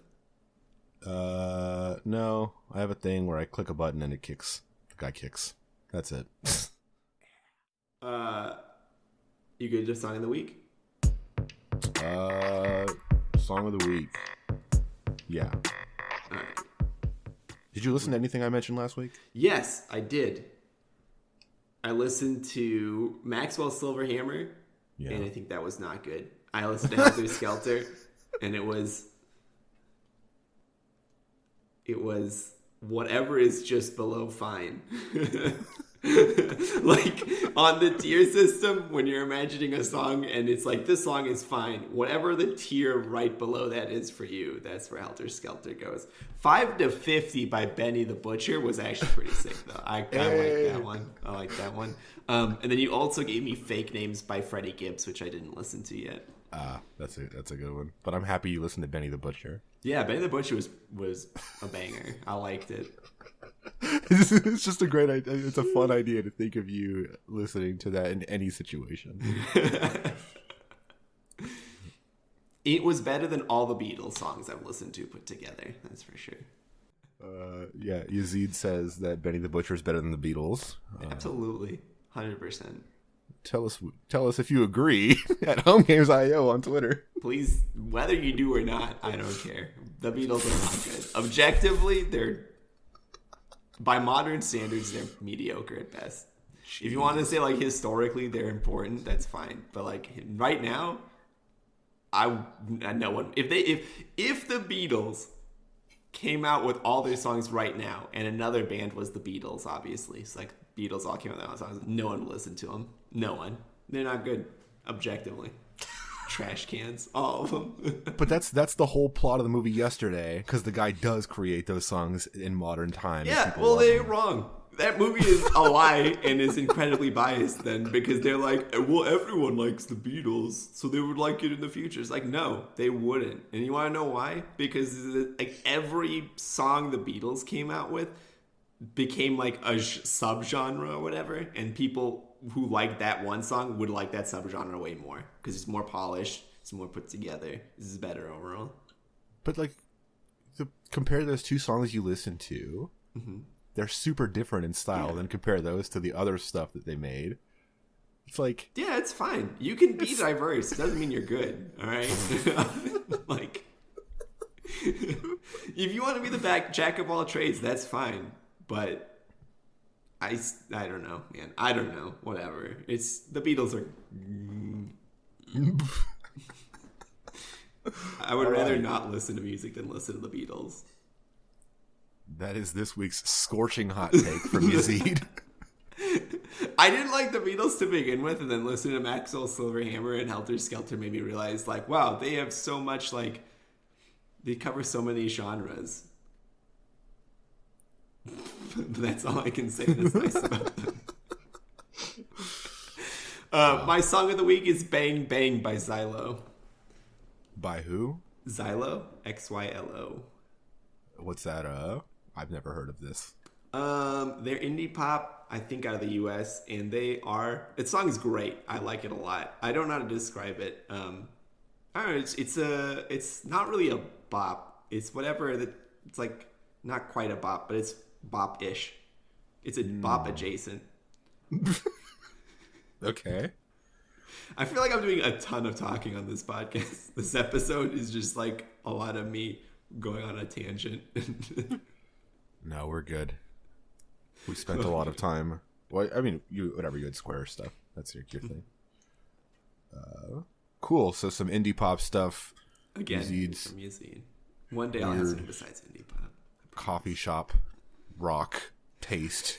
No. I have a thing where I click a button and it kicks. The guy kicks. That's it. You good to song of the week? Song of the week. Yeah. All right. Did you listen to anything I mentioned last week? Yes, I did. I listened to Maxwell's Silver Hammer, and I think that was not good. I listened to Helter Skelter, and it was whatever is just below fine. Like on the tier system, when you're imagining a song and it's like, this song is fine, whatever the tier right below that is for you, that's where Helter Skelter goes. 5 to 50 by Benny the Butcher was actually pretty sick though. I like that one. I like that one. And then you also gave me Fake Names by Freddie Gibbs, which I didn't listen to yet. That's a good one. But I'm happy you listened to Benny the Butcher. Yeah, Benny the Butcher was a banger. I liked it. It's just a great idea. It's a fun idea to think of you listening to that in any situation. It was better than all the Beatles songs I've listened to put together. That's for sure. Yeah, Yazeed says that Benny the Butcher is better than the Beatles. Absolutely. 100%. Tell us if you agree at HomeGamesIO on Twitter. Please, whether you do or not, I don't care. The Beatles are not good. Objectively, they're, by modern standards, they're mediocre at best. Jeez. If you want to say like historically they're important, that's fine. But like right now, no one. If the Beatles came out with all their songs right now, and another band was the Beatles, obviously, it's like Beatles all came out with their own songs, no one would listen to them. No one. They're not good, objectively. Trash cans, all of them. But that's the whole plot of the movie Yesterday, because the guy does create those songs in modern times. Yeah, well, they're wrong. That movie is a lie and is incredibly biased then, because they're like, well, everyone likes the Beatles, so they would like it in the future. It's like, no, they wouldn't. And you want to know why? Because like every song the Beatles came out with became like a subgenre or whatever, and people who like that one song would like that subgenre way more because it's more polished, it's more put together, this is better overall. But like, compare those two songs you listen to, they're super different in style. Then compare those to the other stuff that they made. It's like, yeah, it's fine. You can be diverse. It doesn't mean you're good. All right, like if you want to be the jack of all trades, that's fine. But I don't know, man. I don't know. Whatever. It's the Beatles are. I would rather not listen to music than listen to the Beatles. That is this week's scorching hot take from Yazeed. I didn't like the Beatles to begin with, and then listening to Maxwell's Silver Hammer and Helter Skelter made me realize, like, wow, they have so much, like, they cover so many genres. That's all I can say that's nice about them. My song of the week is Bang Bang by Xylo. By who? Xylo, Xylo. What's that? I've never heard of this. They're indie pop, I think, out of the US, and the song is great. I like it a lot. I don't know how to describe it. I don't know, it's not really a bop. It's whatever it's like, not quite a bop, but it's bop-ish. It's a bop adjacent. Okay. I feel like I'm doing a ton of talking on this podcast. This episode is just like a lot of me going on a tangent. No, we're good. We spent a lot of time. Well, I mean, you had Square stuff. That's your thing. Cool. So some indie pop stuff. Again, from Yazeed. One day I'll have something besides indie pop. Coffee shop, rock, taste,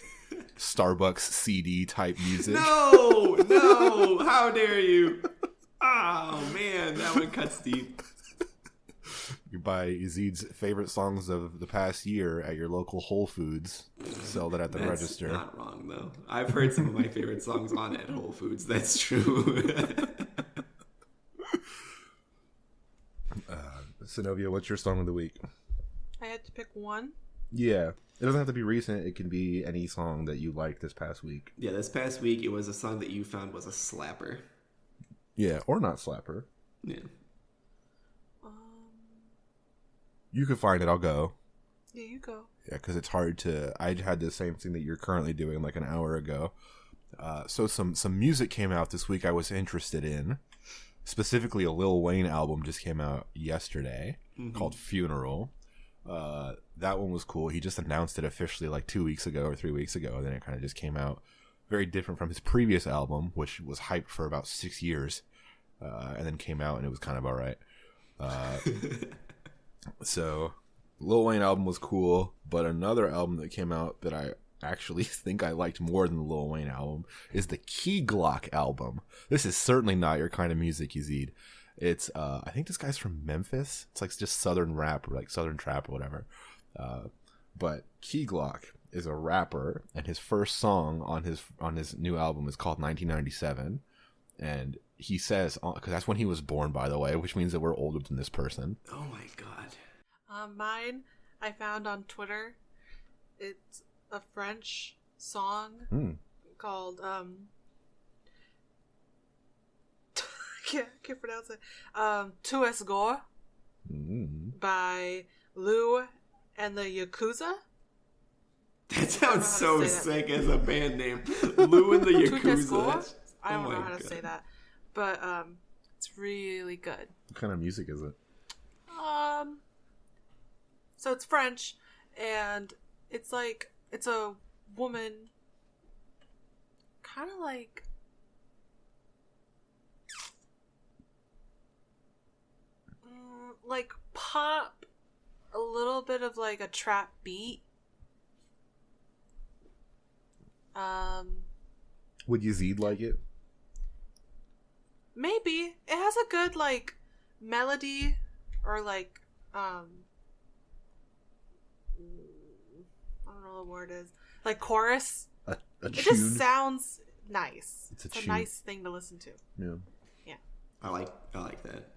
Starbucks CD type music. No, how dare you? Oh man, that one cuts deep. You buy Yazeed's favorite songs of the past year at your local Whole Foods. Sell that at the register. That's not wrong though. I've heard some of my favorite songs on at Whole Foods. That's true. Senovia, what's your song of the week? I had to pick one. Yeah. It doesn't have to be recent. It can be any song that you liked this past week. Yeah, this past week it was a song that you found was a slapper. Yeah, or not slapper. Yeah. You can find it. I'll go. Yeah, you go. Yeah, because it's hard to... I had the same thing that you're currently doing like an hour ago. So some music came out this week I was interested in. Specifically, a Lil Wayne album just came out yesterday called Funeral. That one was cool. He just announced it officially like 2 weeks ago or 3 weeks ago. And then it kind of just came out. Very different from his previous album, which was hyped for about 6 years. And then came out and it was kind of all right. So, Lil Wayne album was cool. But another album that came out that I actually think I liked more than the Lil Wayne album is the Key Glock album. This is certainly not your kind of music, Yazeed. It's I think this guy's from Memphis. It's like just southern rap or like southern trap or whatever. But Key Glock is a rapper, and his first song on his new album is called 1997. And he says, because that's when he was born, by the way, which means that we're older than this person. Oh my god. Mine I found on Twitter. It's a French song called can't pronounce it. Tu es gore by Lou and the Yakuza. That sounds so sick as a band name. Lou and the Yakuza. I don't know how to say that, but it's really good. What kind of music is it? So it's French, and it's like it's a woman, kind of like pop, a little bit of like a trap beat. Would Yazeed like it? Maybe. It has a good like melody or like I don't know what the word is. Like chorus. A it tune? Just sounds nice. It's a nice thing to listen to. Yeah. Yeah. I like that.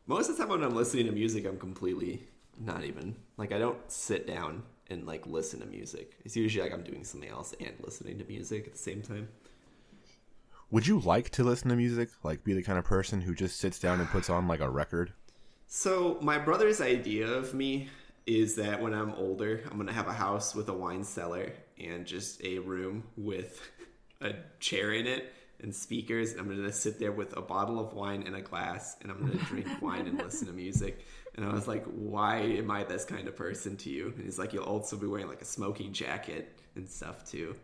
Most of the time when I'm listening to music, I'm completely not even like I don't sit down and like listen to music. It's usually like I'm doing something else and listening to music at the same time. Would you like to listen to music? Like be the kind of person who just sits down and puts on like a record? So my brother's idea of me is that when I'm older, I'm going to have a house with a wine cellar and just a room with a chair in it and speakers. And I'm going to sit there with a bottle of wine and a glass, and I'm going to drink wine and listen to music. And I was like, why am I this kind of person to you? And he's like, you'll also be wearing like a smoking jacket and stuff too.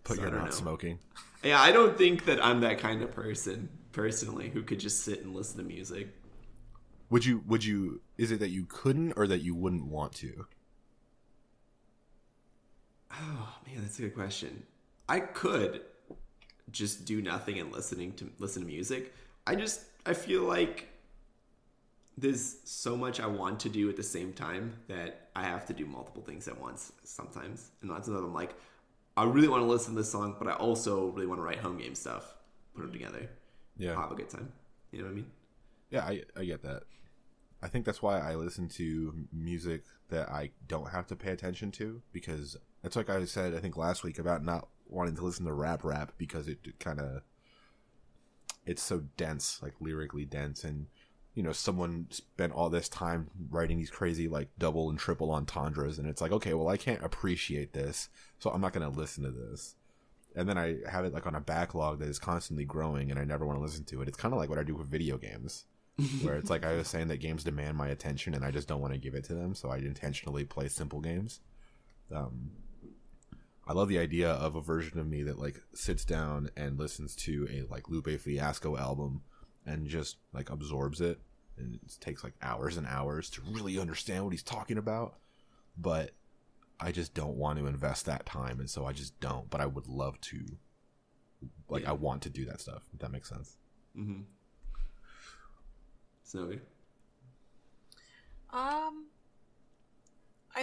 But so you're not smoking. Yeah, I don't think that I'm that kind of person, personally, who could just sit and listen to music. Would you, is it that you couldn't or that you wouldn't want to? Oh, man, that's a good question. I could just do nothing and listen to music. I feel like there's so much I want to do at the same time that I have to do multiple things at once sometimes. And lots of them I'm like, I really want to listen to this song, but I also really want to write home game stuff. Put them together. Yeah. I'll have a good time. You know what I mean? Yeah, I get that. I think that's why I listen to music that I don't have to pay attention to, because that's like I said, I think last week about not wanting to listen to rap because it kind of, it's so dense, like lyrically dense. And, someone spent all this time writing these crazy like double and triple entendres, and it's like, okay, well, I can't appreciate this, so I'm not going to listen to this. And then I have it like on a backlog that is constantly growing, and I never want to listen to it. It's kind of like what I do with video games, where it's like I was saying that games demand my attention, and I just don't want to give it to them, so I intentionally play simple games. I love the idea of a version of me that like sits down and listens to a like Lupe Fiasco album and just like absorbs it, and it takes like hours and hours to really understand what he's talking about, but I just don't want to invest that time, and so I just don't. But I would love to. Like, I want to do that stuff, if that makes sense. Mm-hmm. Snowy? I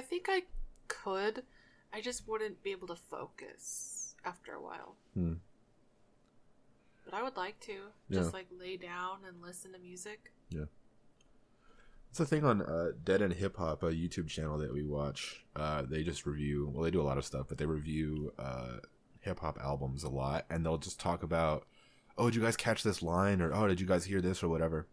think I could. I just wouldn't be able to focus after a while. But I would like to. Just, like, lay down and listen to music. Yeah. It's a thing on Dead End Hip Hop, a YouTube channel that we watch. They just review, well, they do a lot of stuff, but they review hip hop albums a lot, and they'll just talk about, oh, did you guys catch this line, or oh, did you guys hear this, or whatever.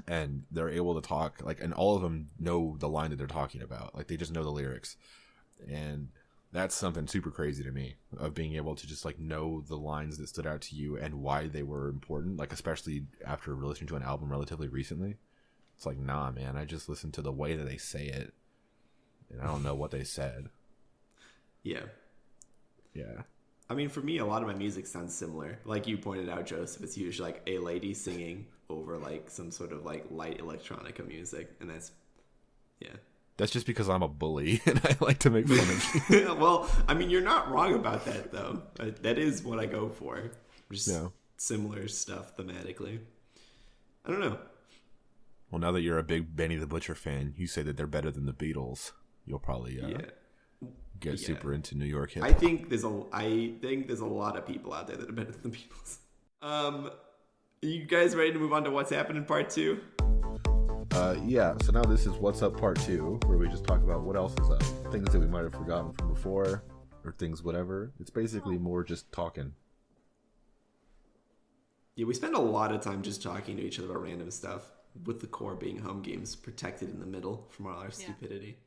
And they're able to talk, like, and all of them know the line that they're talking about. Like, they just know the lyrics. And that's something super crazy to me, of being able to just, like, know the lines that stood out to you and why they were important, like, especially after listening to an album relatively recently. It's like, nah, man, I just listened to the way that they say it, and I don't know what they said. Yeah. Yeah. I mean, for me, a lot of my music sounds similar. Like you pointed out, Joseph, it's usually like a lady singing over like some sort of like light electronica music, and that's, yeah. That's just because I'm a bully, and I like to make fun of you. Well, I mean, you're not wrong about that, though. That is what I go for. Just similar stuff thematically. I don't know. Well, now that you're a big Benny the Butcher fan, you say that they're better than the Beatles. You'll probably get super into New York hip hop. I think there's a lot of people out there that are better than the Beatles. Are you guys ready to move on to what's happening part 2? Yeah. So now this is What's Up Part 2, where we just talk about what else is up, things that we might have forgotten from before, or things whatever. It's basically more just talking. Yeah, we spend a lot of time just talking to each other about random stuff, with the core being home games protected in the middle from all our stupidity.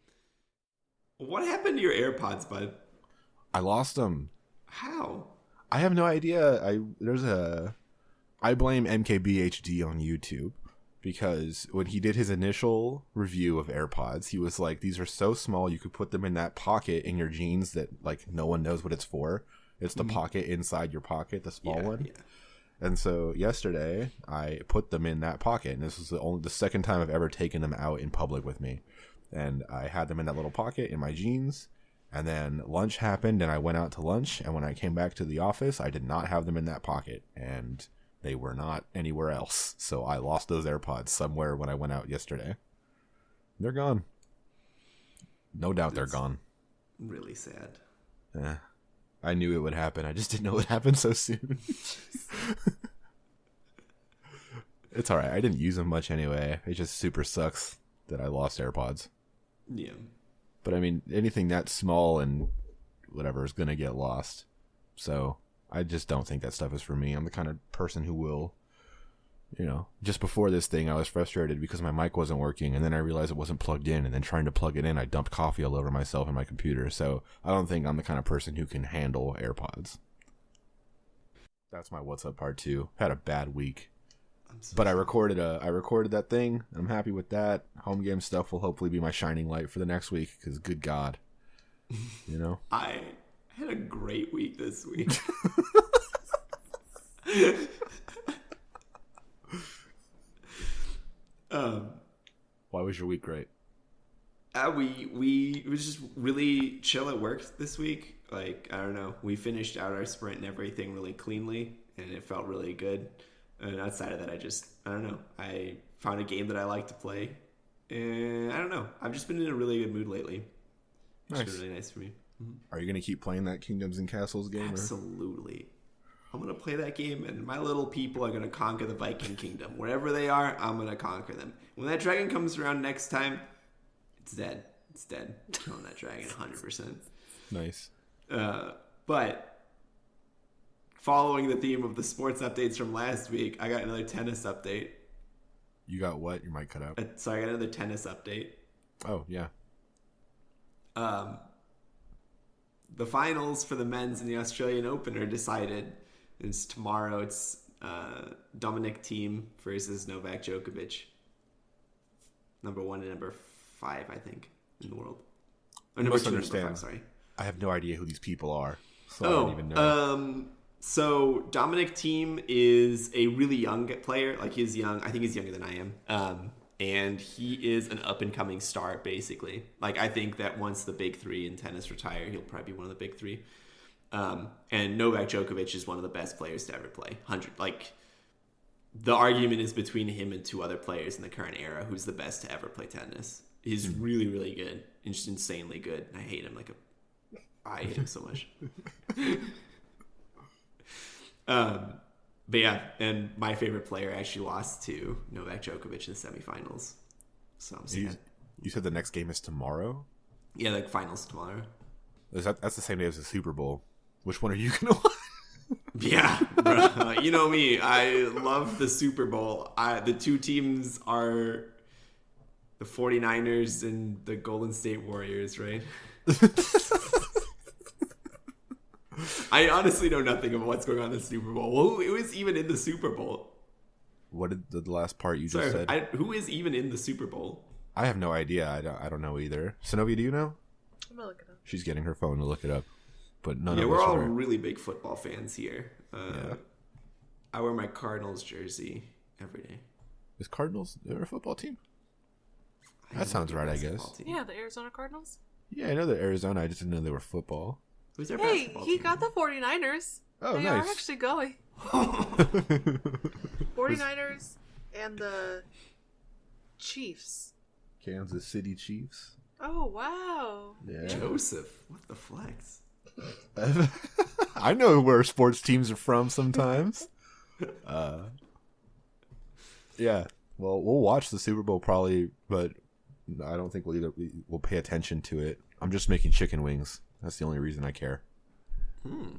What happened to your AirPods, bud? I lost them. How? I have no idea. I blame MKBHD on YouTube, because when he did his initial review of AirPods, he was like, these are so small you could put them in that pocket in your jeans that like no one knows what it's for. It's the pocket inside your pocket, the small one. Yeah. And so yesterday, I put them in that pocket, and this was the second time I've ever taken them out in public with me. And I had them in that little pocket in my jeans, and then lunch happened, and I went out to lunch, and when I came back to the office, I did not have them in that pocket, and they were not anywhere else. So I lost those AirPods somewhere when I went out yesterday. They're gone. No doubt they're gone. Really sad. Yeah. I knew it would happen. I just didn't know it would happen so soon. It's alright. I didn't use them much anyway. It just super sucks that I lost AirPods. Yeah. But I mean, anything that small and whatever is going to get lost. So I just don't think that stuff is for me. I'm the kind of person who will, just before this thing, I was frustrated because my mic wasn't working, and then I realized it wasn't plugged in, and then trying to plug it in, I dumped coffee all over myself and my computer. So I don't think I'm the kind of person who can handle AirPods. That's my What's Up Part 2. Had a bad week. But I recorded that thing, and I'm happy with that. Home game stuff will hopefully be my shining light for the next week, because good God. I had a great week this week. Why was your week great? We was just really chill at work this week. Like, I don't know, we finished out our sprint and everything really cleanly, and it felt really good. And outside of that, I don't know, I found a game that I like to play, and I don't know, I've just been in a really good mood lately. Nice. It's been really nice for me. Mm-hmm. Are you going to keep playing that Kingdoms and Castles game? Absolutely. I'm going to play that game, and my little people are going to conquer the Viking Kingdom. Wherever they are, I'm going to conquer them. When that dragon comes around next time, it's dead. It's dead. I'm killing that dragon 100%. Nice. But following the theme of the sports updates from last week, I got another tennis update. You got what? Your mic cut out. Sorry, I got another tennis update. Oh, yeah. The finals for the men's in the Australian Open are decided. It's tomorrow. It's Dominic Thiem versus Novak Djokovic. Number 1 and number 5, I think, in the world. Or number 2 and number 5, sorry. I have no idea who these people are. So I don't even know. So Dominic Thiem is a really young player. Like, he's young. I think he's younger than I am. And he is an up-and-coming star, basically. Like, I think that once the big three in tennis retire, he'll probably be one of the big three. And Novak Djokovic is one of the best players to ever play. The argument is between him and 2 other players in the current era who's the best to ever play tennis. He's really, really good. And just insanely good. I hate him I hate him so much. But yeah, and my favorite player actually lost to Novak Djokovic in the semifinals. So I'm sad. You said the next game is tomorrow? Yeah, like finals tomorrow. That's the same day as the Super Bowl. Which one are you going to watch? Yeah, bro. You know me. I love the Super Bowl. The 2 teams are the 49ers and the Golden State Warriors, right? I honestly know nothing about what's going on in the Super Bowl. Well, who is even in the Super Bowl? What did the last part you just said? Who is even in the Super Bowl? I have no idea. I don't know either. Senovia, do you know? I'm gonna look it up. She's getting her phone to look it up. But none of us we're all are. really big football fans here. Yeah. I wear my Cardinals jersey every day. Is Cardinals they're a football team? That sounds right, I guess. Team. Yeah, the Arizona Cardinals. Yeah, I know that Arizona. I just didn't know they were football. Who's their he team? got the 49ers. Oh, they nice. are actually going. 49ers and the Chiefs. Kansas City Chiefs. Oh, wow. Yeah. Joseph, what the flex? I know where sports teams are from sometimes. Yeah. Well, we'll watch the Super Bowl probably, but I don't think we'll pay attention to it. I'm just making chicken wings. That's the only reason I care.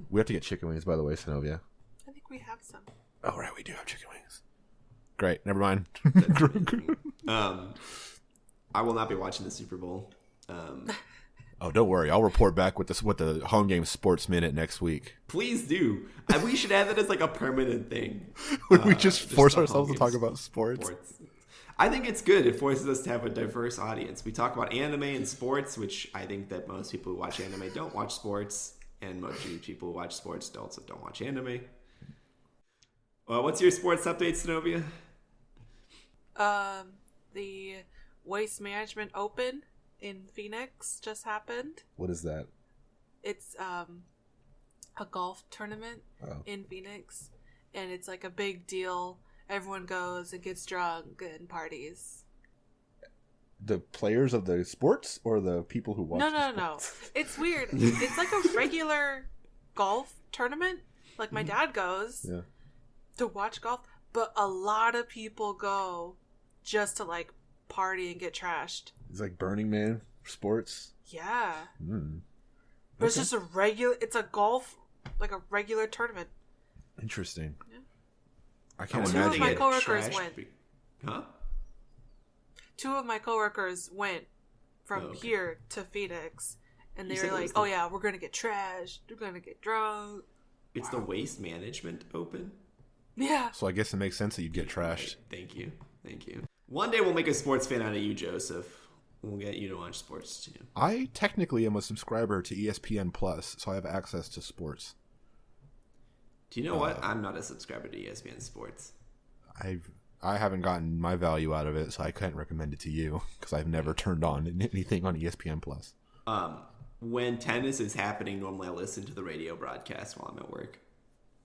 We have to get chicken wings, by the way, Senovia. I think we have some. Oh, right, we do have chicken wings. Great, never mind. I will not be watching the Super Bowl. Oh, don't worry. I'll report back with the Home Game Sports Minute next week. Please do. We should have that as like a permanent thing. We just force ourselves to talk about sports. I think it's good. It forces us to have a diverse audience. We talk about anime and sports, which I think that most people who watch anime don't watch sports, and most people who watch sports also don't watch anime. What's your sports update, Senovia? The Waste Management Open in Phoenix just happened. What is that? It's a golf tournament in Phoenix, and it's like a big deal. Everyone goes and gets drunk and parties. The players of the sports or the people who watch? No. It's weird. It's like a regular golf tournament. Like my dad goes to watch golf, but a lot of people go just to like party and get trashed. It's like Burning Man sports. Yeah. But it's just a regular. It's a golf, like a regular tournament. Interesting. Yeah. I can't Two imagine. of my coworkers went. Huh? 2 of my coworkers went from here to Phoenix, and they were like, "Oh yeah, we're gonna get trashed. We're gonna get drunk." It's the Waste Management Open. Yeah. So I guess it makes sense that you'd get trashed. Thank you. One day we'll make a sports fan out of you, Joseph. We'll get you to watch sports too. I technically am a subscriber to ESPN Plus, so I have access to sports. Do you know what? I'm not a subscriber to ESPN Sports. I haven't gotten my value out of it, so I couldn't recommend it to you because I've never turned on anything on ESPN Plus. When tennis is happening, normally I listen to the radio broadcast while I'm at work.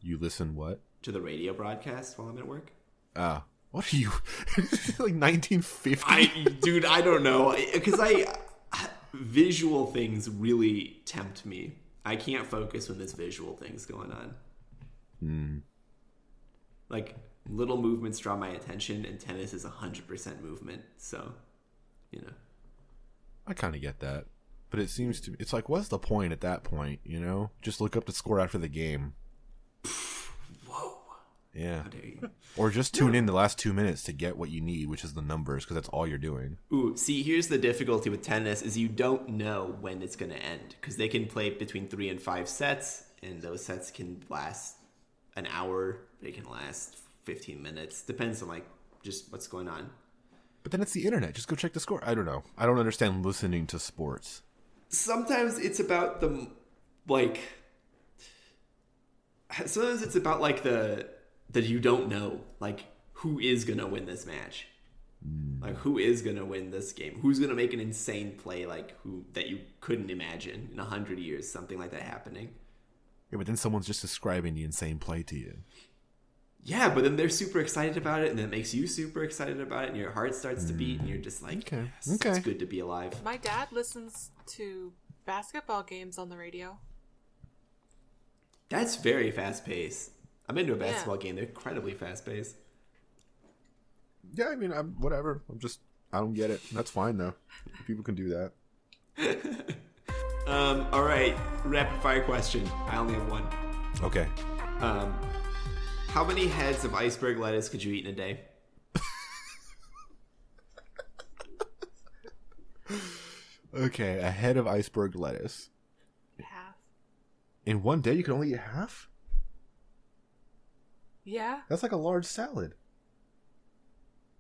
You listen what? To the radio broadcast while I'm at work. What are you? Like 1950? Dude, I don't know. Because visual things really tempt me. I can't focus when there's visual things going on. Like, little movements draw my attention, and tennis is 100% movement. So, you know. I kind of get that. But it seems to me, it's like, what's the point at that point, you know? Just look up the score after the game. Whoa. Yeah. How dare you? Or just tune in the last 2 minutes to get what you need, which is the numbers, because that's all you're doing. Ooh, see, here's the difficulty with tennis is you don't know when it's going to end because they can play between 3 and 5 sets, and those sets can last an hour. They can last 15 minutes. Depends on like just what's going on. But then it's the internet. Just go check the score. I don't know. I don't understand listening to sports. Sometimes it's about the like. Sometimes it's about like that you don't know, like who is gonna win this match, like who is gonna win this game, who's gonna make an insane play, like who that you couldn't imagine in 100 years, something like that happening. Yeah, but then someone's just describing the insane play to you. Yeah, but then they're super excited about it, and then it makes you super excited about it, and your heart starts to beat, and you're just like, Okay. Yes, Okay. it's good to be alive. My dad listens to basketball games on the radio. That's very fast paced. I'm into a basketball game. They're incredibly fast paced. Yeah, I mean, I'm whatever. I don't get it. That's fine though. People can do that. All right, rapid fire question. I only have one. Okay. How many heads of iceberg lettuce could you eat in a day? Okay, a head of iceberg lettuce. Half. In one day, you can only eat half? Yeah. That's like a large salad.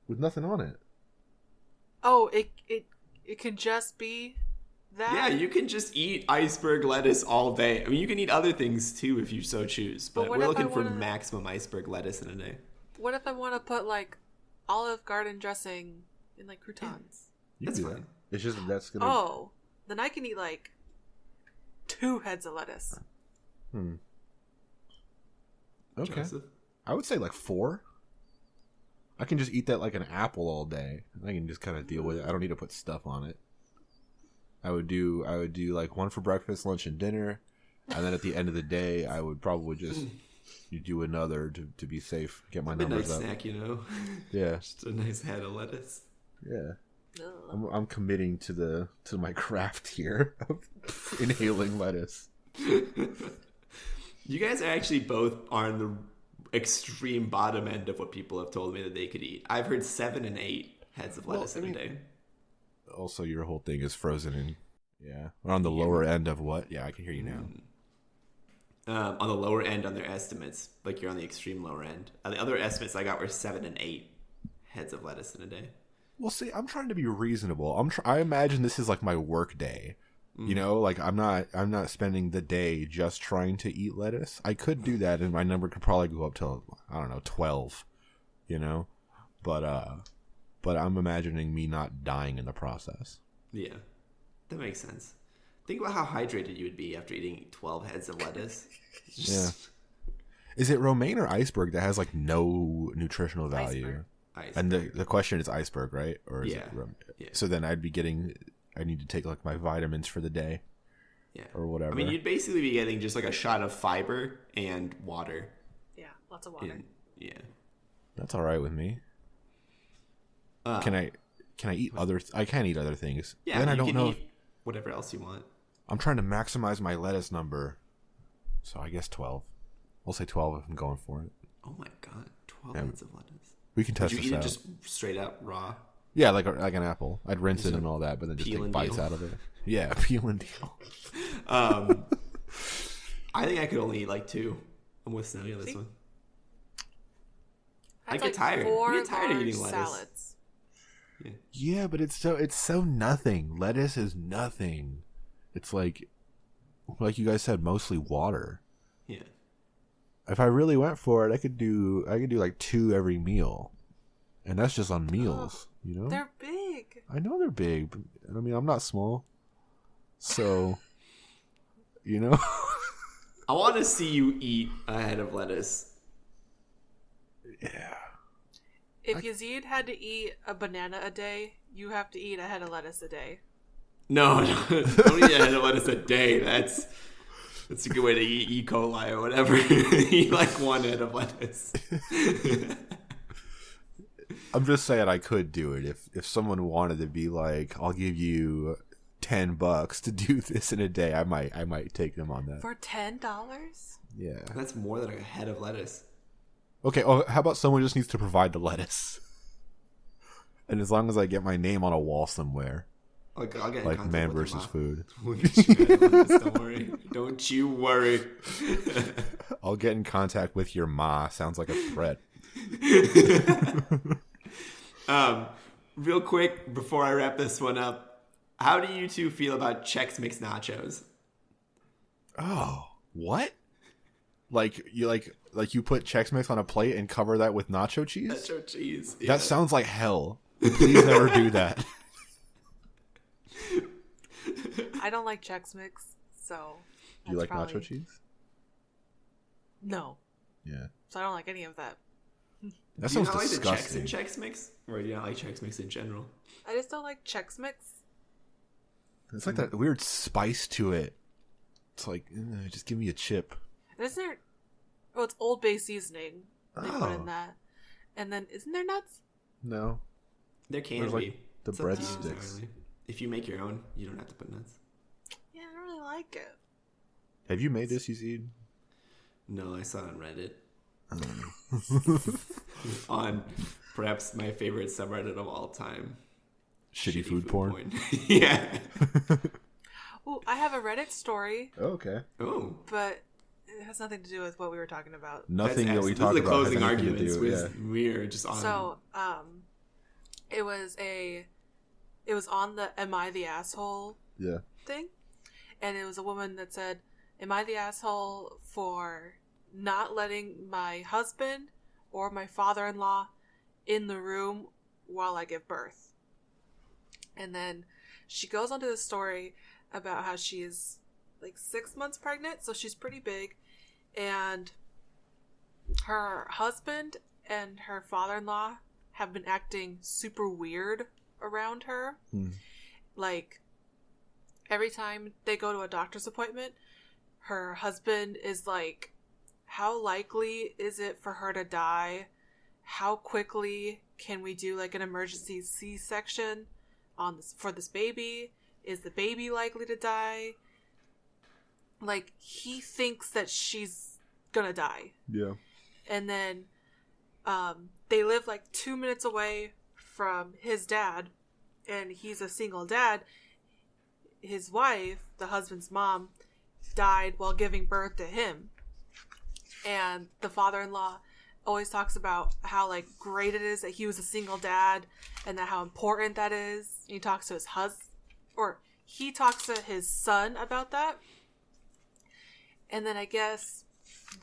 With nothing on it. Oh, it can just be that? Yeah, you can just eat iceberg lettuce all day. I mean, you can eat other things too if you so choose, but what we're if looking I for wanna- maximum iceberg lettuce in a day. What if I want to put like Olive Garden dressing in like croutons? You That's can do fine. that. It's just that's gonna. Oh, then I can eat like 2 heads of lettuce. Okay. Joseph? I would say like 4. I can just eat that like an apple all day. I can just kind of deal with it. I don't need to put stuff on it. I would do like 1 for breakfast, lunch, and dinner, and then at the end of the day, I would probably just do another to be safe. Get my Midnight numbers up. snack, you know? Yeah, Just a nice head of lettuce. yeah. Ugh. I'm committing to my craft here of inhaling lettuce. You guys are actually both on the extreme bottom end of what people have told me that they could eat. I've heard 7 and 8 heads of lettuce in a day. Also, your whole thing is frozen in. Yeah, we're on the lower end of what? Yeah, I can hear you now. On the lower end on their estimates, like you're on the extreme lower end. The other estimates I got were 7 and 8 heads of lettuce in a day. Well, see, I'm trying to be reasonable. I imagine this is like my work day. You know, like I'm not spending the day just trying to eat lettuce. I could do that, and my number could probably go up to, I don't know, 12. You know, but I'm imagining me not dying in the process. Yeah, that makes sense. Think about how hydrated you would be after eating 12 heads of lettuce. Yeah. Is it romaine or iceberg that has like no nutritional value? Iceberg. And the question is iceberg, right? Or is Yeah. it romaine? Yeah. So then I need to take like my vitamins for the day. Yeah. Or whatever. I mean, you'd basically be getting just like a shot of fiber and water. Yeah, lots of water. Yeah. That's all right with me. Can I eat I can't eat other things. Yeah, Then I you don't can know. eat whatever else you want. I'm trying to maximize my lettuce number. So I guess 12. We'll say 12 if I'm going for it. Oh my god, 12 Yeah. heads of lettuce. We can Would test you this eat out. it just straight up raw? Yeah, like an apple. I'd rinse it and all that, but then just peel take and bites deal. out of it. Yeah, peel and deal. I think I could only eat like 2. I'm with Senovia on this one. I That's get like tired. 4 I get tired of large eating lettuce. salads. Yeah, but it's so nothing. Lettuce is nothing. It's like you guys said, mostly water. Yeah. If I really went for it, I could do like 2 every meal, and that's just on meals. You know, They're big. I know they're big. But, I mean, I'm not small, so you know. I want to see you eat a head of lettuce. Yeah. If Yazeed had to eat a banana a day, you have to eat a head of lettuce a day. No, don't eat a head of lettuce a day. That's a good way to eat E. coli or whatever. Eat like 1 head of lettuce. I'm just saying I could do it if someone wanted to be like, I'll give you $10 to do this in a day. I might take them on that. For $10? Yeah. That's more than a head of lettuce. Okay, well, how about someone just needs to provide the lettuce? And as long as I get my name on a wall somewhere. Like, I'll get in like contact man with your versus mom. food. We'll get you guys on this, don't worry. Don't you worry. I'll get in contact with your ma. Sounds like a threat. Real quick, before I wrap this one up, how do you two feel about Chex Mix nachos? Oh, what? Like you put Chex Mix on a plate and cover that with nacho cheese? Nacho cheese. Yeah. That sounds like hell. Please never do that. I don't like Chex Mix, so. Do you like nacho cheese? No. Yeah. So I don't like any of that. That do you sounds not disgusting. like the Chex in Chex Mix? Or do you not like Chex Mix in general? I just don't like Chex Mix. It's like that weird spice to it. It's like, just give me a chip. And isn't there... Oh, it's Old Bay seasoning. They put in that. And then, isn't there nuts? No. There can There's, be. like, the It's up to you breadsticks. entirely. If you make your own, you don't have to put nuts. Yeah, I don't really like it. Have you made this, Yazeed? No, I saw it on Reddit. On perhaps my favorite subreddit of all time. Shitty food porn? Yeah. Ooh, I have a Reddit story, Oh, okay. Oh. but it has nothing to do with what we were talking about. Nothing that we This talked is the about has closing anything to arguments do. with Yeah. we're just on. So, it was on the Am I the Asshole Yeah. thing, and it was a woman that said, am I the asshole for not letting my husband or my father-in-law in the room while I give birth? And then she goes on to the story about how she's like 6 months pregnant, so she's pretty big, and her husband and her father-in-law have been acting super weird around her. Like, every time they go to a doctor's appointment, her husband is like, how likely is it for her to die? How quickly can we do like an emergency C-section on this for this baby? Is the baby likely to die? Like, he thinks that she's gonna die. Yeah. And then they live like 2 minutes away from his dad, and he's a single dad. His wife, the husband's mom, died while giving birth to him. And the father-in-law always talks about how like great it is that he was a single dad, and that how important that is. And he talks to he talks to his son about that. And then I guess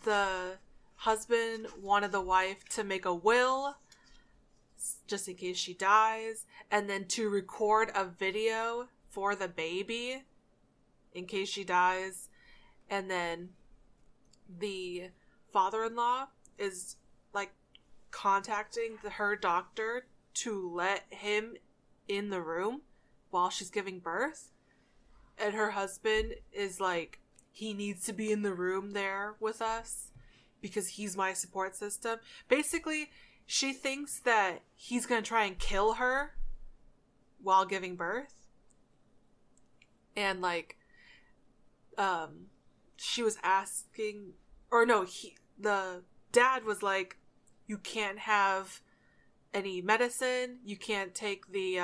the husband wanted the wife to make a will just in case she dies, and then to record a video for the baby in case she dies. And then the father-in-law is like contacting her doctor to let him in the room while she's giving birth, and her husband is like, he needs to be in the room there with us because he's my support system. Basically, she thinks that he's gonna try and kill her while giving birth. And like, she was asking, or no, the dad was like, you can't have any medicine, you can't take the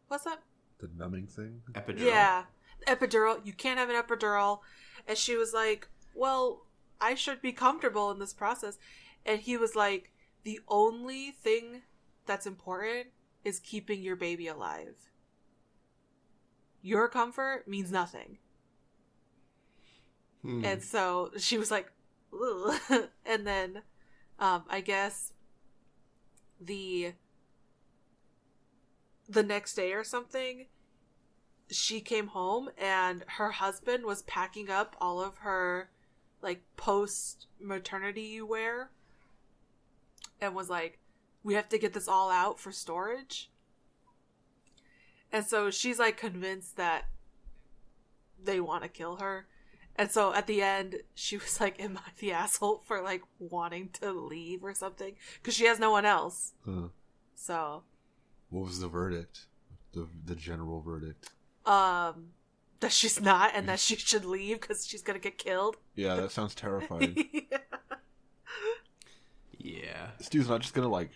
what's that? The numbing thing? Epidural. Yeah, epidural. You can't have an epidural. And she was like, well, I should be comfortable in this process. And he was like, the only thing that's important is keeping your baby alive. Your comfort means nothing. And so she was like, ugh. And then I guess the next day or something, she came home and her husband was packing up all of her like post maternity wear and was like, we have to get this all out for storage. And so she's like convinced that they want to kill her. And so at the end, she was like, am I the asshole for like wanting to leave or something? Because she has no one else. So What was the verdict? The general verdict? that she's not, and that she should leave because she's gonna get killed. Yeah, that sounds terrifying. Yeah. This dude's not just gonna like.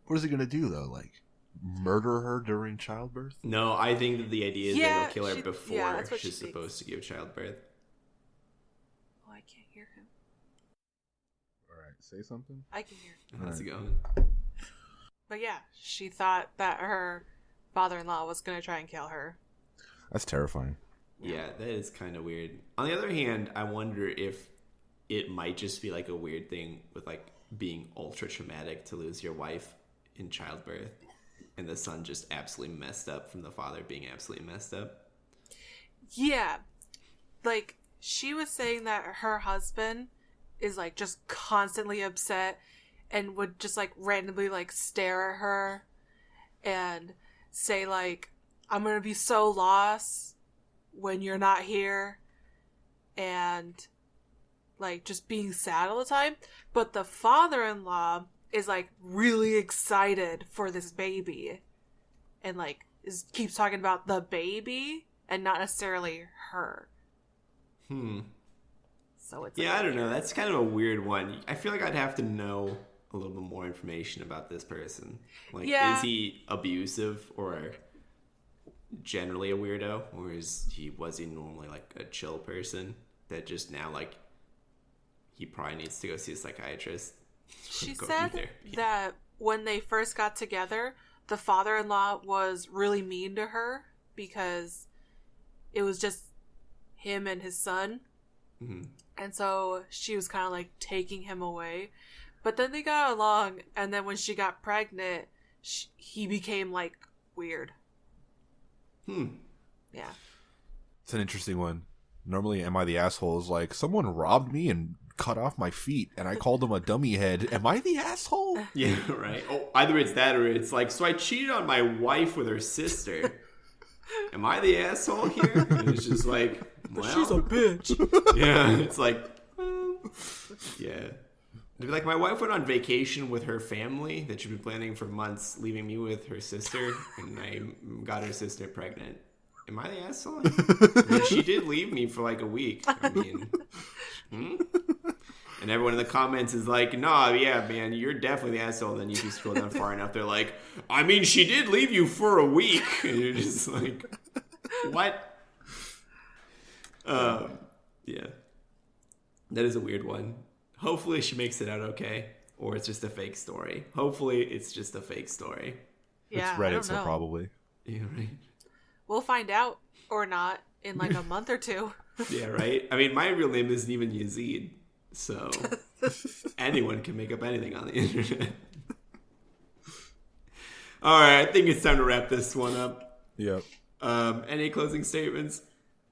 What is he gonna do though? Like, murder her during childbirth? No, I think that the idea is that he'll kill her before that's what she's she supposed to give childbirth. Oh, I can't hear him. All right, say something. I can hear him. How's it going? But yeah, she thought that her father-in-law was going to try and kill her. That's terrifying. Yeah, that is kind of weird. On the other hand, I wonder if it might just be like a weird thing with like being ultra traumatic to lose your wife in childbirth, and the son just absolutely messed up from the father being absolutely messed up. Yeah. Like, she was saying that her husband is like just constantly upset and would just like randomly like stare at her and say like, I'm gonna be so lost when you're not here, and like just being sad all the time. But the father-in-law is like really excited for this baby and like keeps talking about the baby and not necessarily her. So it's I don't know. That's kind of a weird one. I feel like I'd have to know a little bit more information about this person. Like, is he abusive or generally a weirdo, or was he normally like a chill person that just now like he probably needs to go see a psychiatrist? She said that when they first got together, the father-in-law was really mean to her because it was just him and his son. Mm-hmm. And so she was kind of like taking him away. But then they got along, and then when she got pregnant, he became like weird. Yeah. It's an interesting one. Normally, Am I the Asshole is like, someone robbed me and cut off my feet, and I called him a dummy head. Am I the asshole? Yeah, right. Oh, either it's that or it's like, so I cheated on my wife with her sister. Am I the asshole here? And it's just like, well, she's a bitch. Yeah, it's like, yeah. It'd be like, my wife went on vacation with her family that she'd been planning for months, leaving me with her sister, and I got her sister pregnant. Am I the asshole? I mean, she did leave me for like a week. I mean, And everyone in the comments is like, nah, yeah, man, you're definitely the asshole. And then you scroll down far enough, they're like, I mean, she did leave you for a week. And you're just like, what? Yeah. That is a weird one. Hopefully she makes it out okay. Or it's just a fake story. Hopefully it's just a fake story. Yeah, it's Reddit, so probably. Yeah, right. We'll find out or not in like a month or two. Yeah, right? I mean, my real name isn't even Yazeed. So anyone can make up anything on the internet. All right, I think it's time to wrap this one up. Yep. Any closing statements?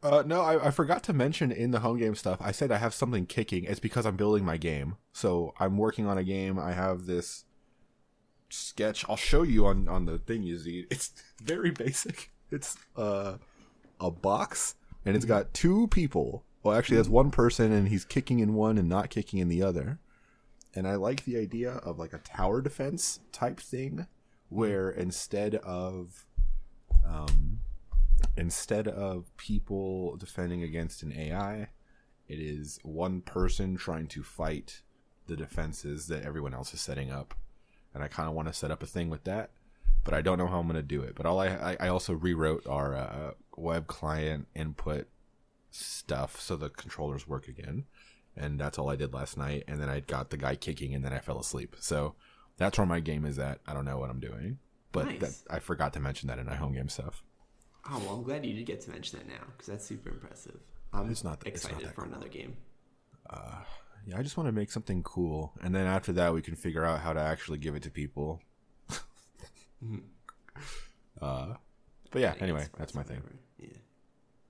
No, I forgot to mention in the home game stuff, I said I have something kicking. It's because I'm building my game. So I'm working on a game. I have this sketch. I'll show you on the thing, Yazeed. It's very basic. It's a box, and it's got two people. Well, actually, that's one person, and he's kicking in one and not kicking in the other. And I like the idea of like a tower defense type thing, where instead of people defending against an AI, it is one person trying to fight the defenses that everyone else is setting up. And I kind of want to set up a thing with that, but I don't know how I'm going to do it. But I also rewrote our web client input stuff so the controllers work again, and that's all I did last night. And then I got the guy kicking, and then I fell asleep. So that's where my game is at. I don't know what I'm doing, but nice. I forgot to mention that in my home game stuff. Oh, well, I'm glad you did get to mention that now, because that's super impressive. I'm excited for another game. Yeah, I just want to make something cool, and then after that we can figure out how to actually give it to people. But yeah, anyway, that's my thing. Yeah.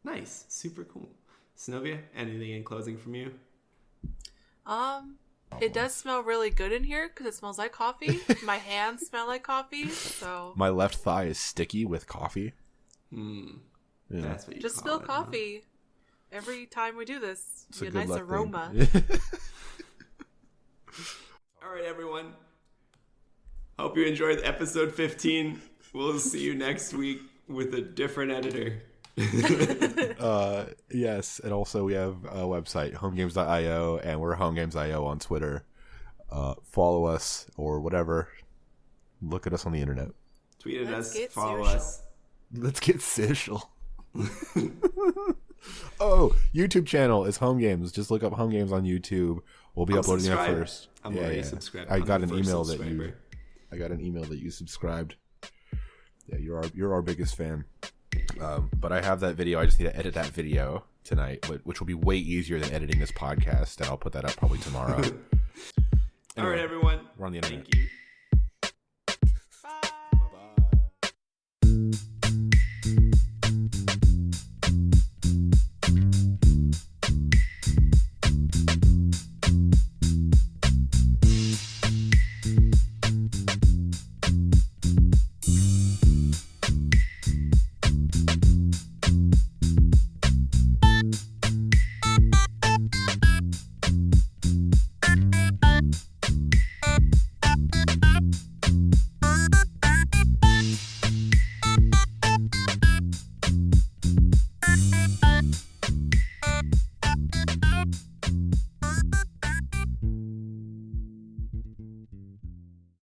Nice. Super cool. Senovia, anything in closing from you? It does smell really good in here because it smells like coffee. My hands smell like coffee, so my left thigh is sticky with coffee. Yeah. That's what you just spill coffee every time we do this. It's a nice aroma. All right, everyone. Hope you enjoyed episode 15. We'll see you next week with a different editor. Yes, and also we have a website, homegames.io, and we're homegames.io on Twitter. Follow us or whatever. Look at us on the internet. Tweet at us. Follow social. us. Let's get social. Oh, YouTube channel is Home Games. Just look up Home Games on YouTube. We'll be uploading that first. I'm already subscribed. I got an email that you subscribed. Yeah, you're our biggest fan. But I have that video. I just need to edit that video tonight, which will be way easier than editing this podcast. And I'll put that up probably tomorrow. Anyway, all right, everyone. We're on the internet. Thank you.